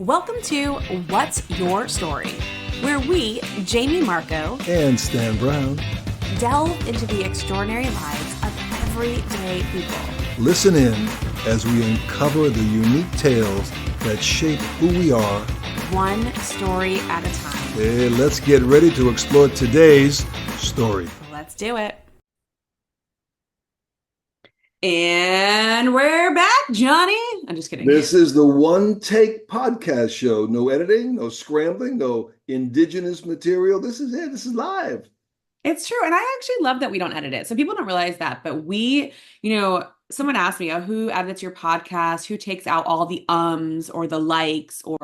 Welcome to What's Your Story, where we, Jaime Marco, and Stan Brown, delve into the extraordinary lives of everyday people. Listen in as we uncover the unique tales that shape who we are, one story at a time. Hey, let's get ready to explore today's story. Let's do it. And we're back, Johnny. I'm just kidding. This is the One Take podcast show. No editing, no scrambling, no indigenous material. This is it. This is live. It's true. And I actually love that we don't edit it. So people don't realize that. But we, someone asked me, who edits your podcast? Who takes out all the ums or the likes or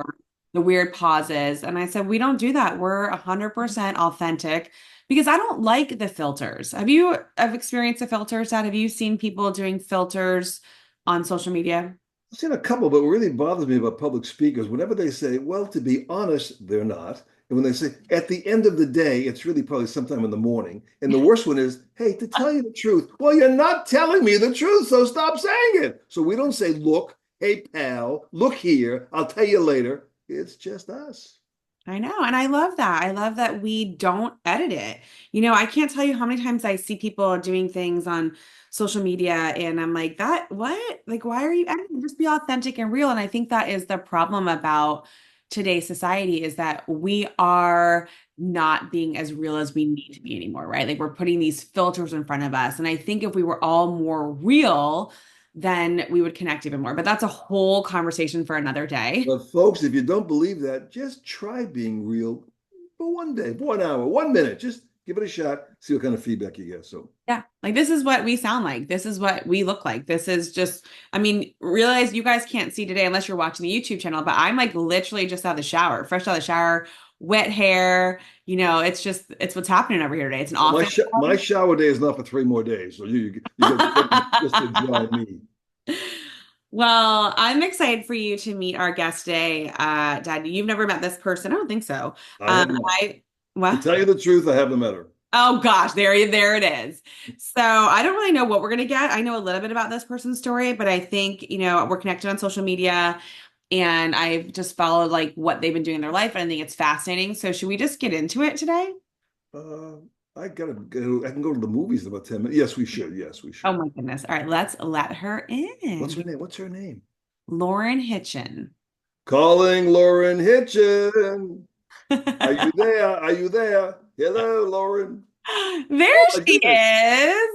the weird pauses? And I said, we don't do that. We're 100% authentic. Because I don't like the filters. Have experienced the filters, Dad? Have you seen people doing filters on social media? I've seen a couple, but what really bothers me about public speakers, whenever they say, well, to be honest, they're not. And when they say, at the end of the day, it's really probably sometime in the morning. And the worst one is, hey, to tell you the truth. Well, you're not telling me the truth, so stop saying it. So we don't say, look, hey, pal, look here, I'll tell you later. It's just us. I know. And I love that. I love that we don't edit it. I can't tell you how many times I see people doing things on social media and I'm like, what? Like, why are you editing? Just be authentic and real. And I think that is the problem about today's society is that we are not being as real as we need to be anymore, right? Like we're putting these filters in front of us. And I think if we were all more real, then we would connect even more. But that's a whole conversation for another day. But folks, if you don't believe that, just try being real for one day, for 1 hour, 1 minute. Just give it a shot, see what kind of feedback you get. So yeah, like this is what we sound like. This is what we look like. This is just, realize you guys can't see today unless you're watching the YouTube channel, but I'm like literally just out of the shower, fresh out of the shower, wet hair. It's what's happening over here today. It's an office. My shower day is not for 3 more days. So you just enjoy me. Well, I'm excited for you to meet our guest today. Dad, you've never met this person. I don't think so. To tell you the truth, I haven't met her. Oh gosh, there it is. So I don't really know what we're going to get. I know a little bit about this person's story, but I think, we're connected on social media and I've just followed like what they've been doing in their life. And I think it's fascinating. So should we just get into it today? I can go to the movies in about 10 minutes. Yes, we should. Oh my goodness. All right, let's let her in. What's her name? Lauren Hitchen. Calling Lauren Hitchen. Are you there? Hello, Lauren. There she is.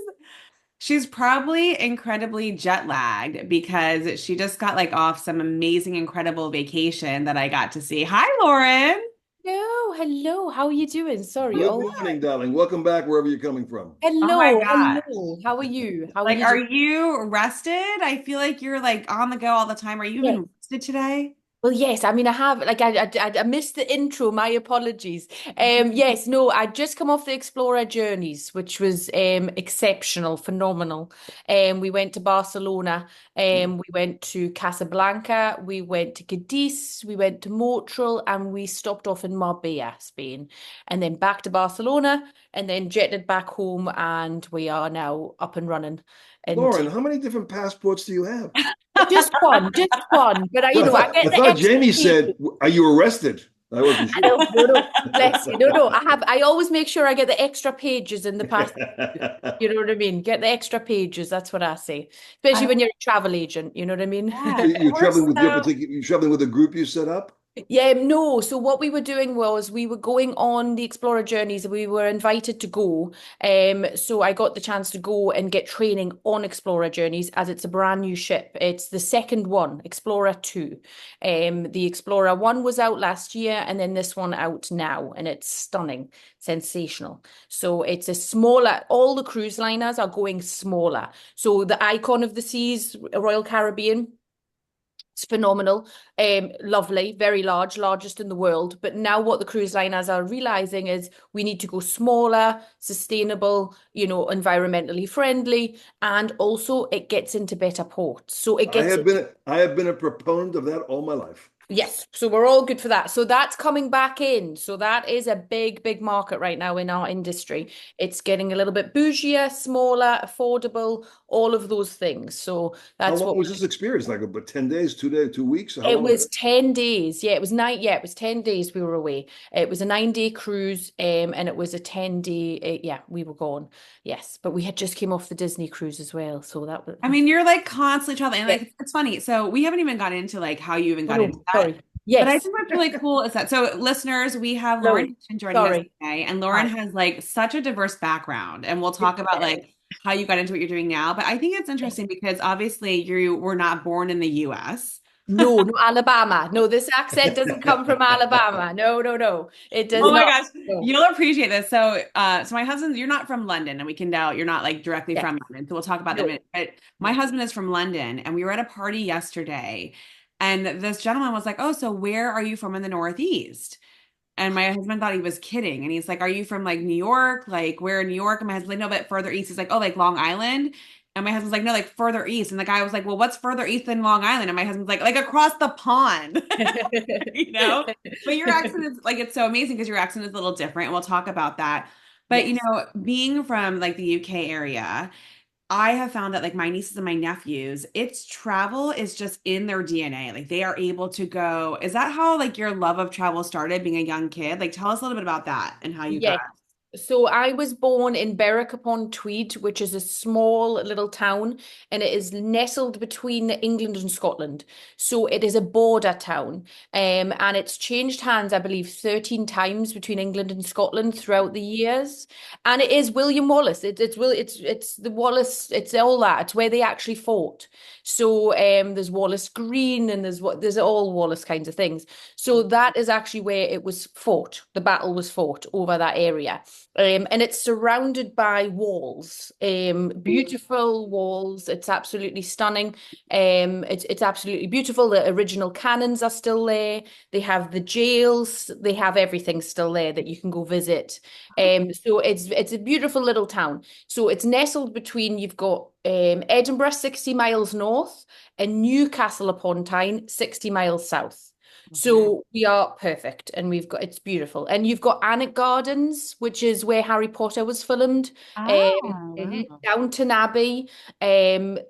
She's probably incredibly jet lagged because she just got like off some amazing, incredible vacation that I got to see. Hi, Lauren. Hello. How are you doing? Sorry. Good morning, darling. Welcome back wherever you're coming from. Hello. Oh my gosh. Hello. How are you? Are you rested? I feel like you're like on the go all the time. Are you even rested today? Well, yes. I have I missed the intro. My apologies. Yes. No. I just come off the Explorer Journeys, which was exceptional, phenomenal. We went to Barcelona. We went to Casablanca. We went to Cadiz. We went to Motril, and we stopped off in Marbella, Spain, and then back to Barcelona, and then jetted back home, and we are now up and running. And Lauren, how many different passports do you have? Just one. But I thought Jamie said, "Are you arrested?" I wasn't sure. No, bless you. No. I always make sure I get the extra pages in the passport. You know what I mean? Get the extra pages. That's what I say. Especially when you're a travel agent. You know what I mean? Yeah, you're traveling with a group you set up. Yeah, no. So what we were doing was we were going on the Explorer Journeys. We were invited to go. So I got the chance to go and get training on Explorer Journeys as it's a brand new ship. It's the second one, Explorer 2. The Explorer 1 was out last year and then this one out now, and it's stunning, sensational. So it's a smaller, all the cruise liners are going smaller. So the Icon of the Seas, Royal Caribbean, it's phenomenal, lovely, very large, largest in the world. But now what the cruise liners are realizing is we need to go smaller, sustainable, environmentally friendly, and also it gets into better ports. So it gets. I have been a proponent of that all my life. Yes, so we're all good for that. So that's coming back in. So that is a big, big market right now in our industry. It's getting a little bit bougier, smaller, affordable, all of those things. So How that's long what was this experience? Like about 10 days, 2 days, 2 weeks? How it long was was it? 10 days. Yeah, it was nine. Yeah, it was 10 days we were away. It was a 9-day cruise, and it was a 10-day, yeah, we were gone. Yes, but we had just came off the Disney cruise as well. So that was, I mean, you're like constantly traveling. And, yeah. like it's funny. So we haven't even got into like how you even Oh got into no, that. sorry. But I Yes. think what's really cool is that so listeners, we have Lauren No, Hitchen joining us sorry. today, and Lauren Hi. has like such a diverse background, and we'll talk about Yeah. like how you got into what you're doing now. But I think it's interesting because obviously you were not born in the US. No, no, Alabama. No, this accent doesn't come from Alabama. No, no, no. It does Oh my not. gosh, No. you'll appreciate this. So, so my husband, you're not from London, and we can doubt you're not like directly Yes. from London. So we'll talk about that in a No. minute. But my No. husband is from London, and we were at a party yesterday, and this gentleman was like, "Oh, so where are you from in the Northeast?" And my husband thought he was kidding, and he's like, "Are you from like New York? Like where in New York?" And my husband's like, "No, but further east." He's like, "Oh, like Long Island." And my husband's like, "No, like further east." And the guy was like, "Well, what's further east than Long Island?" And my husband's like across the pond. you know? But your accent is like it's so amazing because your accent is a little different, and we'll talk about that. But Yes. being from like the UK area, I have found that like my nieces and my nephews, it's travel is just in their DNA. Like they are able to go. Is that how like your love of travel started being a young kid? Like tell us a little bit about that and how you got. Yes. So I was born in Berwick upon Tweed, which is a small little town, and it is nestled between England and Scotland. So it is a border town, and it's changed hands, I believe, 13 times between England and Scotland throughout the years. And it is William Wallace. It's the Wallace. It's all that. It's where they actually fought. So there's Wallace Green, and there's all Wallace kinds of things. So that is actually where it was fought. The battle was fought over that area. And it's surrounded by walls, beautiful walls. It's absolutely stunning. It's absolutely beautiful. The original cannons are still there. They have the jails. They have everything still there that you can go visit. So it's a beautiful little town. So it's nestled between you've got Edinburgh 60 miles north and Newcastle upon Tyne 60 miles south. Okay. So we are perfect, and it's beautiful. And you've got Alnwick Gardens, which is where Harry Potter was filmed. Oh, wow. Downton Abbey,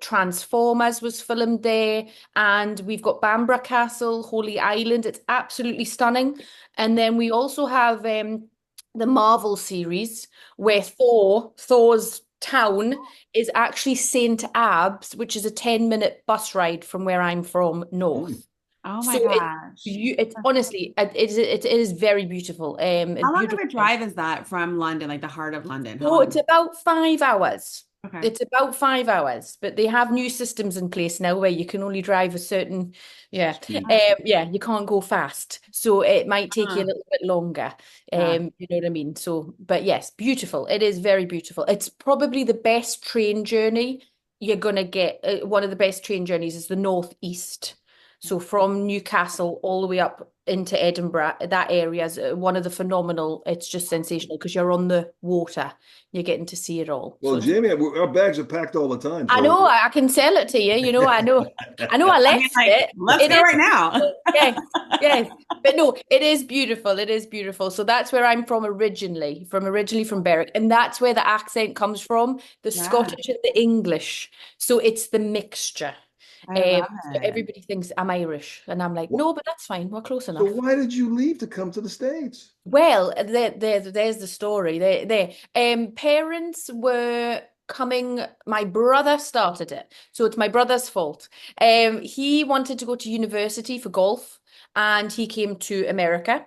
Transformers was filmed there, and we've got Bamborough Castle, Holy Island. It's absolutely stunning. And then we also have the Marvel series, where Thor's town is actually St. Abbs, which is a 10-minute bus ride from where I'm from, Mm. north. Oh my So gosh. it's honestly it is very beautiful. It's How long of beautiful. a drive is that from London, like the heart of London? How So long? it's about 5 hours. Okay. It's about 5 hours, but they have new systems in place now where you can only drive a certain, yeah, Speed. yeah, you can't go fast. So it might take you a Uh, little bit longer. yeah. You know what I mean? So, but yes, beautiful. It is very beautiful. It's probably the best train journey you're gonna get. One of the best train journeys is the northeast. So from Newcastle all the way up into Edinburgh, that area is one of the phenomenal. It's just sensational because you're on the water. You're getting to see it all. So Well, it's, Jamie, our bags are packed all the time. I So know I can sell it to you. I know I I mean, left like, it. let's It go is right now. beautiful. Yes, yes. But no, it is beautiful. It is beautiful. So that's where I'm from originally from Berwick. And that's where the accent comes from, the Yeah, Scottish and the English. So it's the mixture. I love So it. everybody thinks I'm Irish. And I'm like, wh- no, but that's fine. We're close so enough. why did you leave to come to the States? Well, there's the story. Parents were coming. My brother started it, so it's my brother's fault. He wanted to go to university for golf, and he came to America.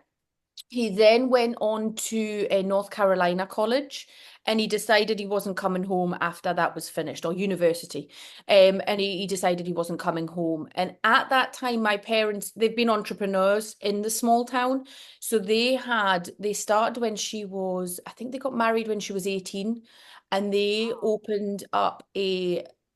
He then went on to a North Carolina college, and he decided he wasn't coming home after that was finished, or university. And he decided he wasn't coming home. And at that time, my parents, they've been entrepreneurs in the small town. So they started when she was, I think they got married when she was 18, and they opened up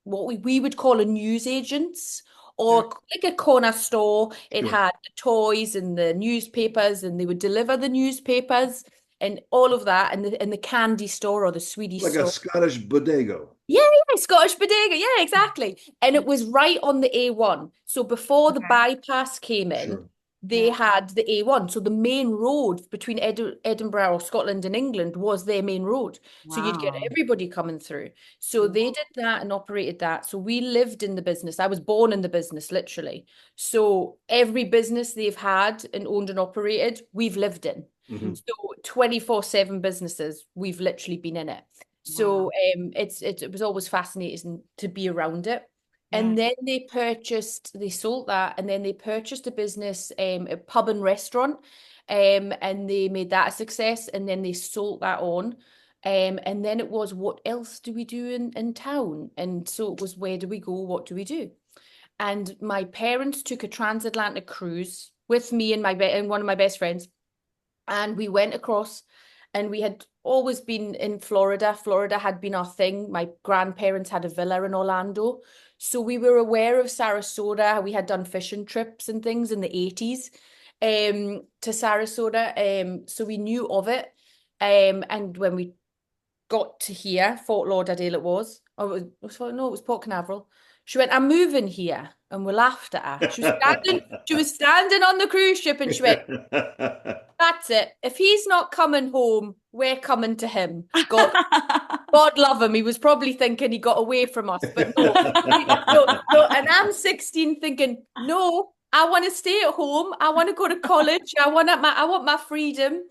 what we would call a newsagents Sure. or like a corner store. It Sure. had the toys and the newspapers, and they would deliver the newspapers and all of that, and the candy store or the sweetie Like a store. Scottish bodega. Yeah, yeah, Scottish bodega. Yeah, exactly. And it was right on the A1. So before the Okay. bypass came in, Sure. they Yeah. had the A1. So the main road between Edinburgh or Scotland and England was their main road. So you'd get Wow. everybody coming through. So Yeah. they did that and operated that. So we lived in the business. I was born in the business, literally. So every business they've had and owned and operated, we've lived in. Hmm. So 24/7 businesses, we've literally been in it. So Wow. it was always fascinating to be around it. Yeah. And then they sold that, and then they purchased a business, a pub and restaurant, and they made that a success, and then they sold that on. And then it was, what else do we do in town? And so it was, where do we go? What do we do? And my parents took a transatlantic cruise with me and and one of my best friends, and we went across, and we had always been in Florida. Florida had been our thing. My grandparents had a villa in Orlando. So we were aware of Sarasota. We had done fishing trips and things in the 80s to Sarasota. So we knew of it. And when we got to here, Fort Lauderdale it was. Oh, no, it was Port Canaveral. She went, I'm moving here. And we laughed at her. She was standing on the cruise ship, and she went, that's it. If he's not coming home, we're coming to him. God love him. He was probably thinking he got away from us, but no, no, no. And I'm 16 thinking, no, I want to stay at home. I want to go to college. I want my freedom.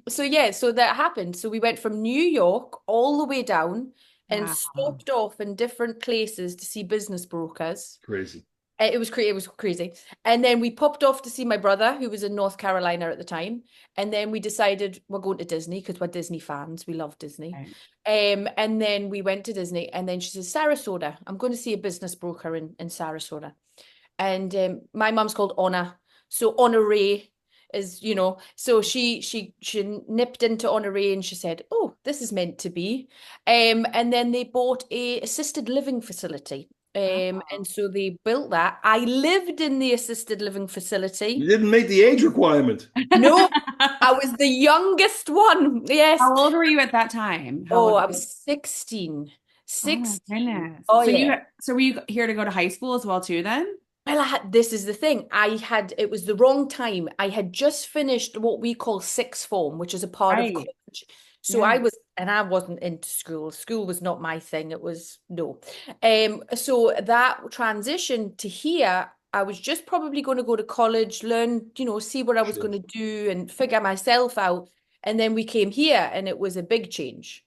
So yeah, so that happened. So we went from New York all the way down and Wow. stopped off in different places to see business brokers. Crazy. It was crazy. And then we popped off to see my brother, who was in North Carolina at the time. And then we decided we're going to Disney because we're Disney fans. We love Disney. Right. And then we went to Disney, and then she says, Sarasota, I'm going to see a business broker in Sarasota. And my mum's called Honor. So Honore is, so she nipped into Honore, and she said, oh, this is meant to be. And then they bought a assisted living facility. And Oh. so they built that. I lived in the assisted living You facility. didn't meet the age requirement. No, I was the youngest one. Yes. How old were you at that time? How Oh, old? I was 16. Oh my 16. goodness. Oh, So yeah. were you here to go to high school as well too then? Well, this is the thing. It was the wrong time. I had just finished what we call sixth form, which is a part of Right. college. So Yeah. I wasn't into school. School was not my thing. It was no. So that transition to here, I was just probably going to go to college, learn, see what I was Sure. going to do and figure myself out. And then we came here, and it was a big change.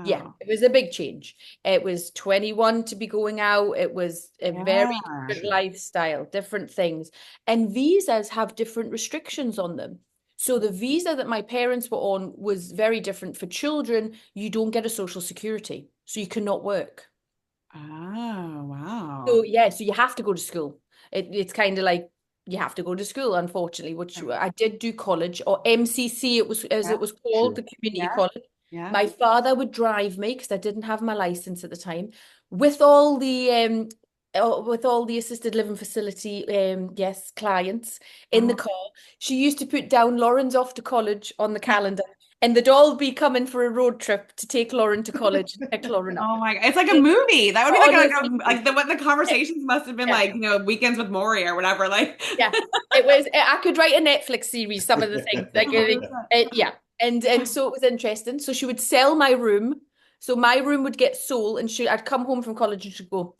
Yeah, Oh, it was a big change. It was 21 to be going out. It was a very yeah. different Sure. lifestyle, different things. And visas have different restrictions on them. So the visa that my parents were on was very different. For children, you don't get a social security, so you cannot work. Oh, So wow. yeah, so you have to go to school. It's kind of like you have to go to school, unfortunately, which Right. I did do college, or MCC, it was as Yeah. it was called, Sure. the community Yeah. college. Yeah. My father would drive me because I didn't have my license at the time, with all the assisted living facility yes, clients in the Oh, car. She used to put down Lauren's off to college on the calendar, and they'd all be coming for a road trip to take Lauren to college and pick Lauren up. oh my God. It's like a movie. That would be Honestly, like what the conversations must have been yeah. like, weekends with Maury or whatever. Like Yeah, it was. I could write a Netflix series. Some of the things, like, 100%. yeah, and so it was interesting. So she would sell my room. So my room would get sold, and I'd come home from college, and she'd go,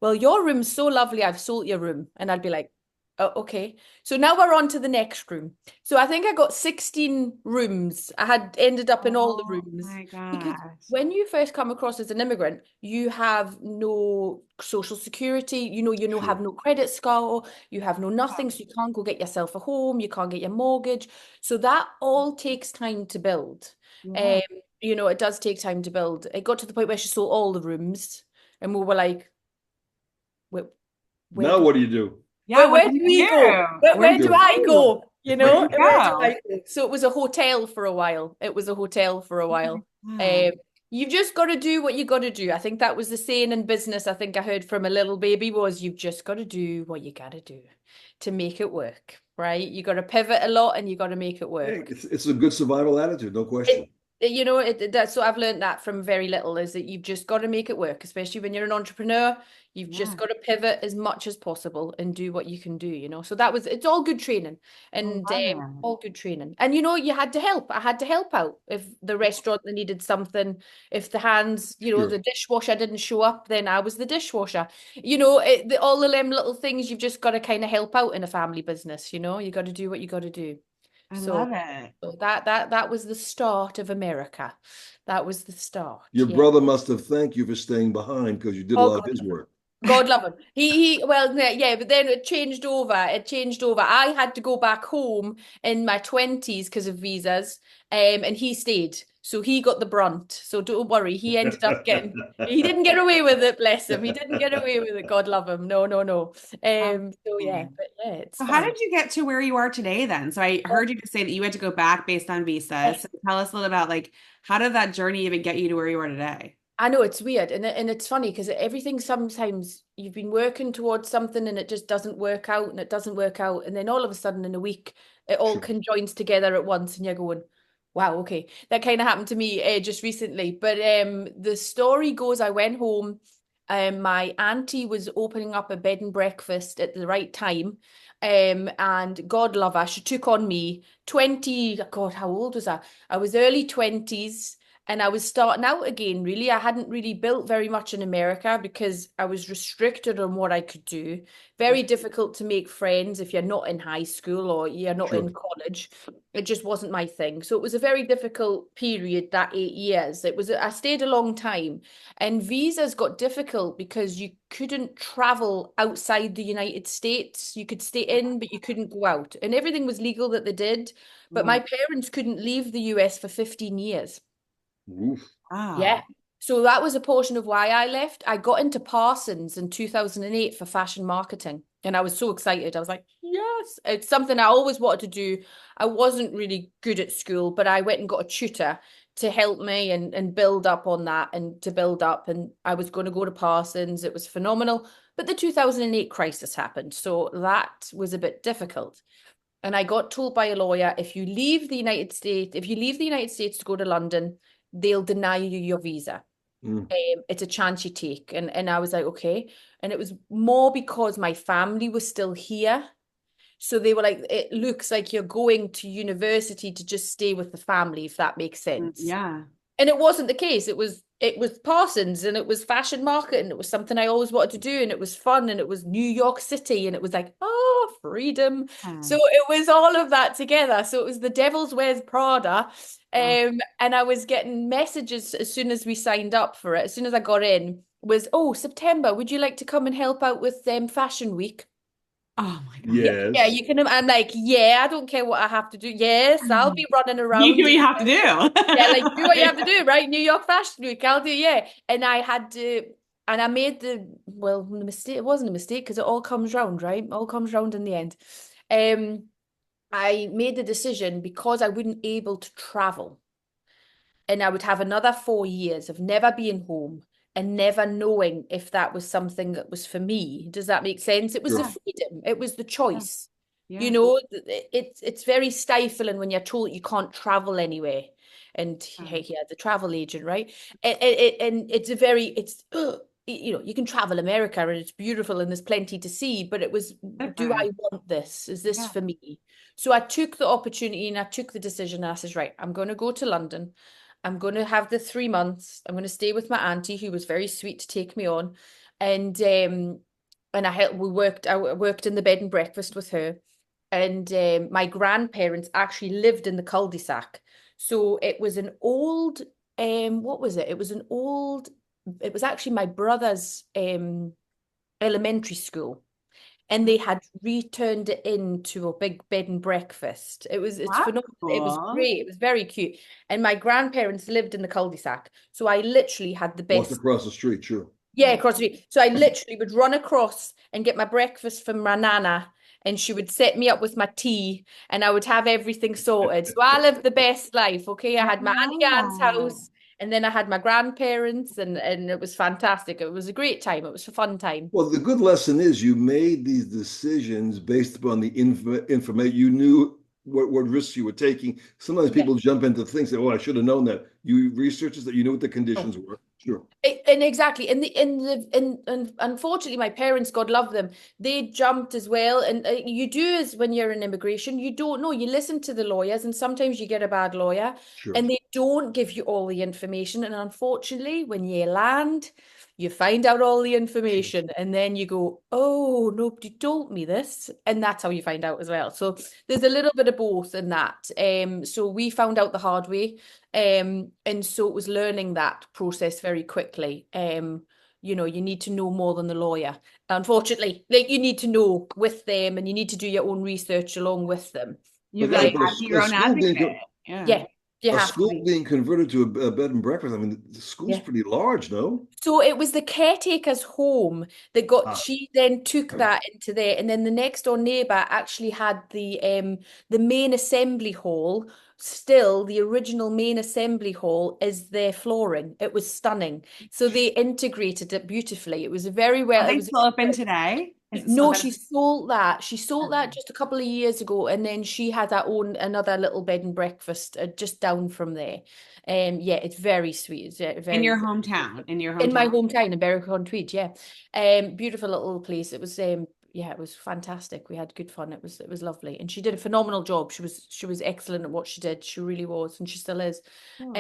"Well, your room's so lovely. I've sold your room," and I'd be like, "Oh, okay." So now we're on to the next room. So I think I got 16 rooms. I had ended up in all the Oh rooms my because gosh. when you first come across as an immigrant, you have no social security. Sure. Have no credit score. You have no nothing, so you can't go get yourself a home, you can't get your mortgage. So that all takes time to build. Yeah. Um, it does take time to build. It got to the point where she sold all the rooms, and we were like, where, where Now do what do you do? Yeah. What where did do you we go? do? What do Where you do do? I go? Where did you Where do go? I go? So it was a hotel for a while. It was a hotel for a Oh my while. God. You've just got to do what you got to do. I think that was the saying in business. I think I heard from a little baby was, you've just got to do what you got to do to make it work, right? You got to pivot a lot, and you got to make it Hey, work. it's a good survival attitude, no It question. That's so I've learned that from very little is that you've just got to make it work, especially when you're an entrepreneur. You've just Yeah, got to pivot as much as possible and do what you can do. So it's all good training I and love it. all good training. And you had to help. I had to help out if the restaurant they needed something, if the hands, Sure. the dishwasher didn't show up, then I was the dishwasher. All of them little things you've just got to kind of help out in a family business. You got to do what you got to do. I So love it. so that was the start of America. That was the start. Your Yeah. brother must have thanked you for staying behind because you did a Oh lot of God, his work. God love him. Well, yeah, but then it changed over. It changed over. I had to go back home in my 20s because of visas, and he stayed. So he got the brunt. So don't worry. He didn't get away with it, bless him. He didn't get away with it. God love him. No, no, no. So yeah, Absolutely. but yeah, it's So how fun. did you get to where you are today then? So I heard you just say that you had to go back based on visas. So tell us a little about like how did that journey even get you to where you are today? I know it's weird and it's funny because everything sometimes you've been working towards something and it just doesn't work out and it doesn't work out and then all of a sudden in a week it all Sure. conjoins together at once and you're going, wow, okay. That kind of happened to me just recently. But the story goes I went home, my auntie was opening up a bed and breakfast at the right time. And God love her, she took on me 20, God, how old was I? I was early 20s and I was starting out again, really. I hadn't really built very much in America because I was restricted on what I could do. Very difficult to make friends if you're not in high school or you're not Sure. in college. It just wasn't my thing. So it was a very difficult period, that 8 years. I stayed a long time. And visas got difficult because you couldn't travel outside the United States. You could stay in, but you couldn't go out. And everything was legal that they did. But my Right. parents couldn't leave the US for 15 years. Oof. Yeah. Wow. So that was a portion of why I left. I got into Parsons in 2008 for fashion marketing. And I was so excited. I was like, yes, it's something I always wanted to do. I wasn't really good at school, but I went and got a tutor to help me and build up on that and to build up. And I was going to go to Parsons. It was phenomenal. But the 2008 crisis happened. So that was a bit difficult. And I got told by a lawyer, if you leave the United States to go to London, they'll deny you your visa. Mm. It's a chance you take. And I was like, okay. And it was more because my family was still here. So they were like, it looks like you're going to university to just stay with the family, if that makes sense. Yeah. And it wasn't the case. It was Parsons and it was fashion market and it was something I always wanted to do and it was fun and it was New York City and it was like, oh, freedom. So Hmm. it was all of that together. So it was the Devil's Wears Prada. Oh, And I was getting messages as soon as we signed up for it, as soon as I got in, was, oh, September, would you like to come and help out with Fashion Week? oh my Yeah, God. yeah, Yes. you can. I'm like, yeah, I don't care what I have to do. Yes, I'll be running You do around. what you have to Yeah, like do what you have to do. do, right? New York Fashion Week, I'll do, yeah. And I made the mistake, it wasn't a mistake because it all comes round, right? All comes round in the end. Um, I made the decision because I wouldn't able to travel and I would have another 4 years of never being home and never knowing if that was something that was for me. Does that make sense? It was the Sure. Yeah. freedom, it was the Yeah. choice. You Yeah. know, it's very stifling when you're told you can't travel anywhere. And Yeah. hey, yeah, the travel agent, right? And it's a very, it's, you can travel America and it's beautiful and there's plenty to see, but it was, do I Different. want this? Is this Yeah. for me? So I took the opportunity and I took the decision and I says, right, I'm going to go to London. I'm going to have the 3 months. I'm going to stay with my auntie, who was very sweet to take me on, and I worked in the bed and breakfast with her, and my grandparents actually lived in the cul-de-sac, so it was an old what was it? It was actually my brother's elementary school and they had returned it into a big bed and breakfast. It's That's phenomenal. It was cool. great. It was very cute. And my grandparents lived in the cul-de-sac. So I literally had the Walked best, across the street. Sure. yeah, across the street. So I literally would run across and get my breakfast from my nana. And she would set me up with my tea and I would have everything sorted. So I lived the best life. Okay. I I had my Auntie Anne's love house and then I had my grandparents and it was fantastic. It was a great time. It was a fun time. Well, the good lesson is you made these decisions based upon the information you knew what risks you were taking. Sometimes Yeah. people jump into things that, oh, I should have known that. You researchers that you knew what the conditions were. Sure. And exactly, and unfortunately, my parents, God love them, they jumped as well. And you do as when you're in immigration, you don't know. You listen to the lawyers, and sometimes you get a bad lawyer, Sure. and they don't give you all the information. And unfortunately, when you land, you find out all the Sure. information, and then you go, "Oh, nobody told me this," and that's how you find out as well. So there's a little bit of both in that. So we found out the hard way. And so it was learning that process very quickly. You need to know more than the lawyer. Unfortunately, like you need to know with them and you need to do your own research along with them. You've But got yeah, to Um, but be your a own school advocate. being Yeah. yeah, you a have to school be. being converted to a bed and breakfast. I mean, the school's Yeah. pretty large, no? So it was the caretaker's home that got, Ah, she then took that into there. And then the next door neighbour actually had the main assembly hall. Still, the original main assembly hall is their flooring. It was stunning. So they integrated it beautifully. It was a very Are well, it they was still open today? Is it still no, better? she sold that. She sold that Okay. just a couple of years ago, and then she had her own another little bed and breakfast just down from there. Yeah, it's very sweet. It's In very, your very hometown, in your in my hometown. hometown in Berwick-on-Tweed. Yeah, beautiful little place. It was yeah, it was fantastic. We had good fun. It was lovely, and she did a phenomenal job. She was excellent at what she did. She really was, and she still is. Cool.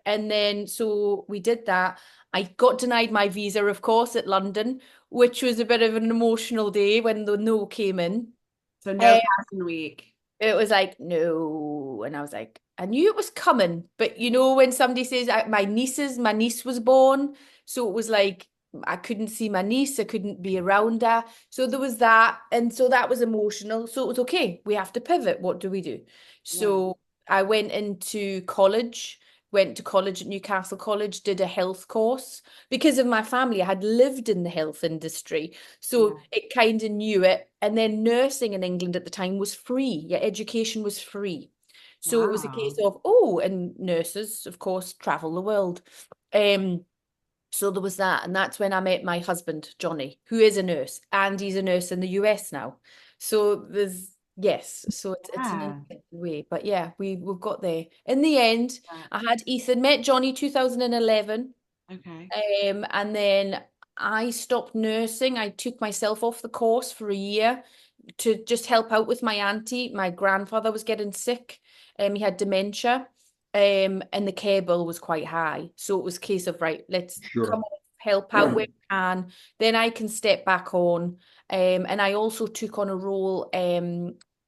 And then so we did that. I got denied my visa, of course, at London, which was a bit of an emotional day when the no came in. So no Um, passing week. it was like, no. And I was like, I knew it was coming. But when somebody says my niece was born. So it was like, I couldn't see my niece. I couldn't be around her. So there was that. And so that was emotional. So it was okay. We have to pivot. What do we do? Yeah. So I went to college at Newcastle College, did a health course because of my family. I had lived in the health industry. So Yeah. it kind of knew it. And then nursing in England at the time was free. Your education was free. So it was a case Wow. of, oh, and nurses, of course, travel the world. Um, so there was that. And that's when I met my husband, Johnny, who is a nurse, and he's a nurse in the US now. So yes, so it's an Yeah. interesting way. But yeah, we've got there. In the end, That- I had Ethan, met Johnny 2011. Okay. And then I stopped nursing. I took myself off the course for a year to just help out with my auntie. My grandfather was getting sick. He had dementia. And the care bill was quite high. So it was a case of, right, let's come sure. off, help out where we can. Then I can step back on. And I also took on a role,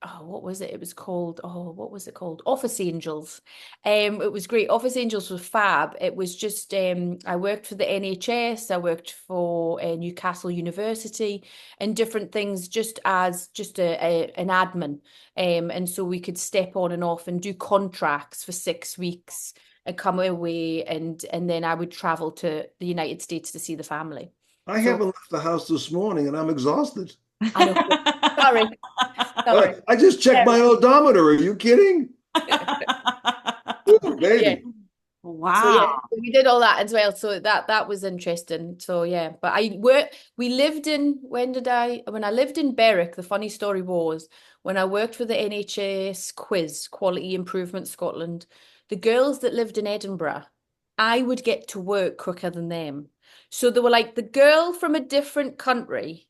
oh, what was it? It was called, oh, what was it called? Office Angels. It was great. Office Angels was fab. It was just I worked for the NHS, I worked for Newcastle University and different things just as just an admin. And so we could step on and off and do contracts for 6 weeks and come away and then I would travel to the United States to see the family. I So haven't left the house this morning and I'm exhausted. I know. Sorry, sorry. I just checked my odometer. Are you kidding? Woo, Yeah. baby. So yeah, Wow. we did all that as well. So that was interesting. So yeah, but we lived in when I lived in Berwick, the funny story was when I worked for the NHS quiz, Quality Improvement Scotland, the girls that lived in Edinburgh, I would get to work quicker than them. So they were like the girl from a different country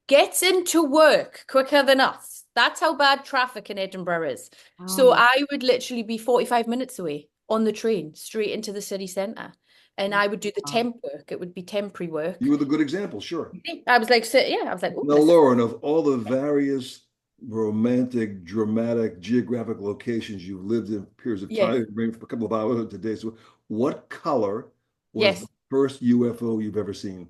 gets into work quicker than us. That's how bad traffic in Edinburgh is. Oh So my I would literally be 45 minutes away on the train straight into the city centre. And I would do the God. temp work. It would be temporary You work. were the good example, sure. I was like, so, yeah, I was like, oh, Now, this is Lauren, of all the various romantic, dramatic, geographic locations you've lived in periods of yes, time, maybe for a couple of hours to days, what color was the yes. first UFO you've ever seen?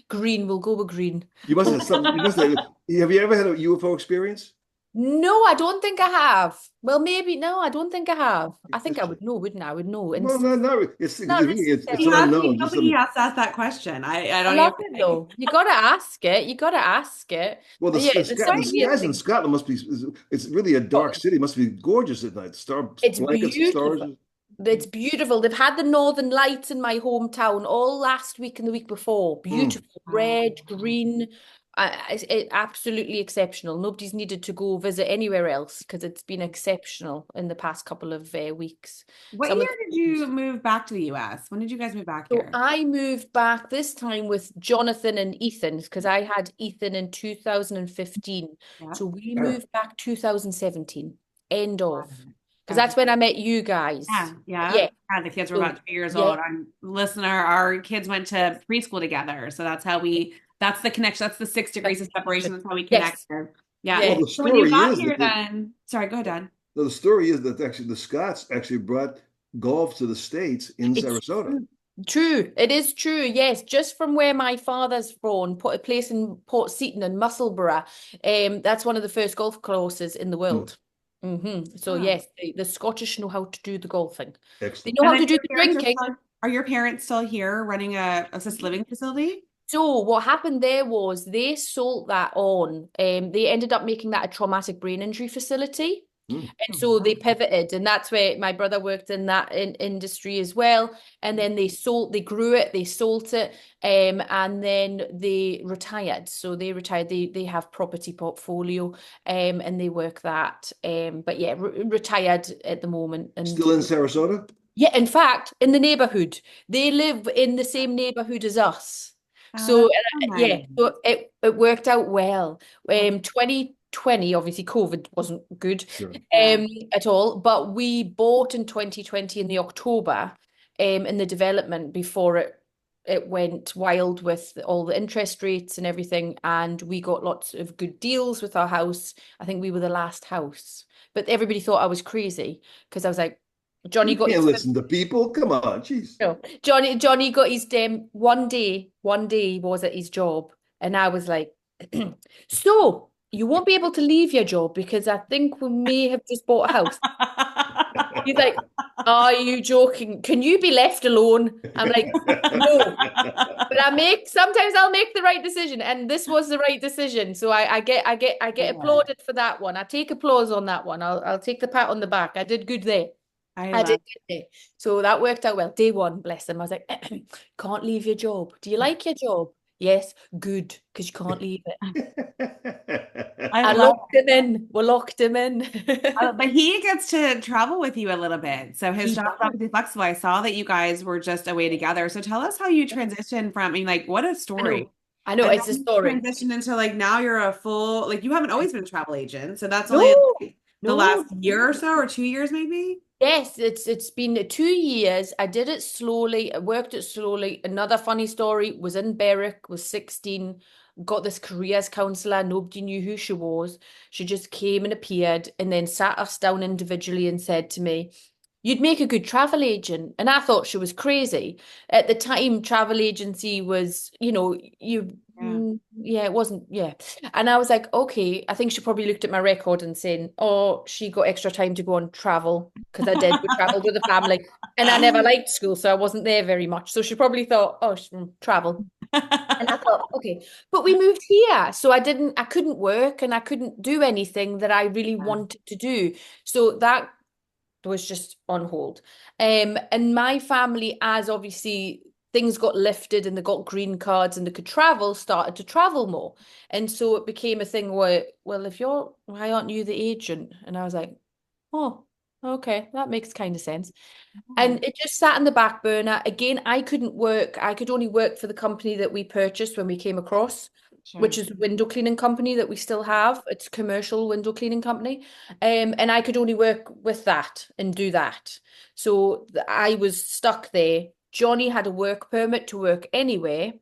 Green, we'll go with green. You must have something. You must have. Have you ever had a UFO experience? No, I don't think I have. Well, maybe no, I don't think I have. I think I It's, would know, wouldn't I? I would know. well, Instant, no. not It's He necessarily. has to be, unknown. Just nobody some. has to ask that question. I I don't even love it think. though. You gotta ask it. You gotta ask it. Well, Yeah, there's the certainly a skies in thing. Scotland must be. It's really a dark city. It must be gorgeous at night. It's Blankets of stars. beautiful. It's beautiful. They've had the Northern Lights in my hometown all last week and the week before. Mm. Beautiful, Oh, red, green. it absolutely exceptional. Nobody's needed to go visit anywhere else because it's been exceptional in the past couple of weeks. What Some year of the did foods. you move back to the US? When did you guys move back So here? I moved back this time with Jonathan and Ethan because I had Ethan in 2015. Yeah. So we Ah, moved back 2017, end Got of. it. Because Gotcha. that's when I met you guys. Yeah, yeah. Yeah. Yeah, the kids were So about 2 years yeah, old. I'm listener, our kids went to preschool together. So that's how that's the connection. That's the 6 degrees that's of the separation. connection. That's how we Yes. connected. Yeah. well, Yeah. the So when you story got is here that then, sorry, go ahead, Dad. the story is that actually the Scots actually brought golf to the States in It's Sarasota. true. True. It is true. Yes. Just from where my father's from, put a place in Port Seton in Musselburgh. That's one of the first golf courses in the Hmm, world. So Oh. yes, the Scottish know how to do the golfing. They excellent. know And how then to do your the parents are drinking. still, are your parents still here running a assisted living facility? So what happened there was they sold that on. They ended up making that a traumatic brain injury facility. Hmm. And Oh, so they wow. pivoted, and that's where my brother worked in that industry as well. And then they grew it, they sold it, and then they retired. So they retired. They have property portfolio, and they work that. But yeah, retired at the moment. And Still in Sarasota? yeah, in fact, in the neighborhood, they live in the same neighborhood as us. Oh, So that's so yeah, nice. so it worked out well. 2020, obviously COVID wasn't good Sure. Yeah. at all, but we bought in 2020 in the October in the development before it went wild with all the interest rates and everything, and we got lots of good deals with our house. I think we were the last house, but everybody thought I was crazy because I was like, Johnny You got can't his listen to people. Come on, jeez. no. Johnny got his one day he was at his job, and I was like, so you won't be able to leave your job because I think we may have just bought a house. He's like, are you joking? Can you be left alone? I'm like, no. But sometimes I'll make the right decision, and this was the right decision. So I get Good. applauded for that one. I take applause on that one. I'll take the pat on the back. I did good there. I I did love good there. So that worked out well. Day one, bless them. I was like, can't leave your job. Do you like your job? Yes, good, because you can't leave it. I I love locked him in. We locked him in. but he gets to travel with you a little bit. So his He job's does. obviously flexible. I saw that you guys were just away together. So tell us how you transitioned from, I mean, like, what a I story. know. I know. And It's a then you story. transitioned into like now you're a full, like you haven't always been a travel agent. So that's only No, like, the no. last year or so, or 2 years maybe. Yes, it's been 2 years. I did it slowly. I worked it slowly. Another funny story was in Berwick, was 16, got this careers counselor. Nobody knew who she was. She just came and appeared and then sat us down individually and said to me, you'd make a good travel agent. And I thought she was crazy. At the time, travel agency was, Yeah. yeah, it wasn't, yeah. And I was like, okay, I think she probably looked at my record and saying, oh, she got extra time to go on travel because I did. We traveled with the family and I never liked school, so I wasn't there very much. So she probably thought, oh, she's from travel. And I thought, okay, but we moved here. So I couldn't work and I couldn't do anything that I really wanted to do. So that was just on hold. And my family, as obviously things got lifted and they got green cards and they could travel, started to travel more. And so it became a thing where, well, why aren't you the agent? And I was like, oh, okay, that makes kind of sense. Yeah. And it just sat in the back burner. Again, I couldn't work. I could only work for the company that we purchased when we came across, Sure. which is a window cleaning company that we still have. It's a commercial window cleaning company. And I could only work with that and do that. So I was stuck there. Johnny had a work permit to work anywhere.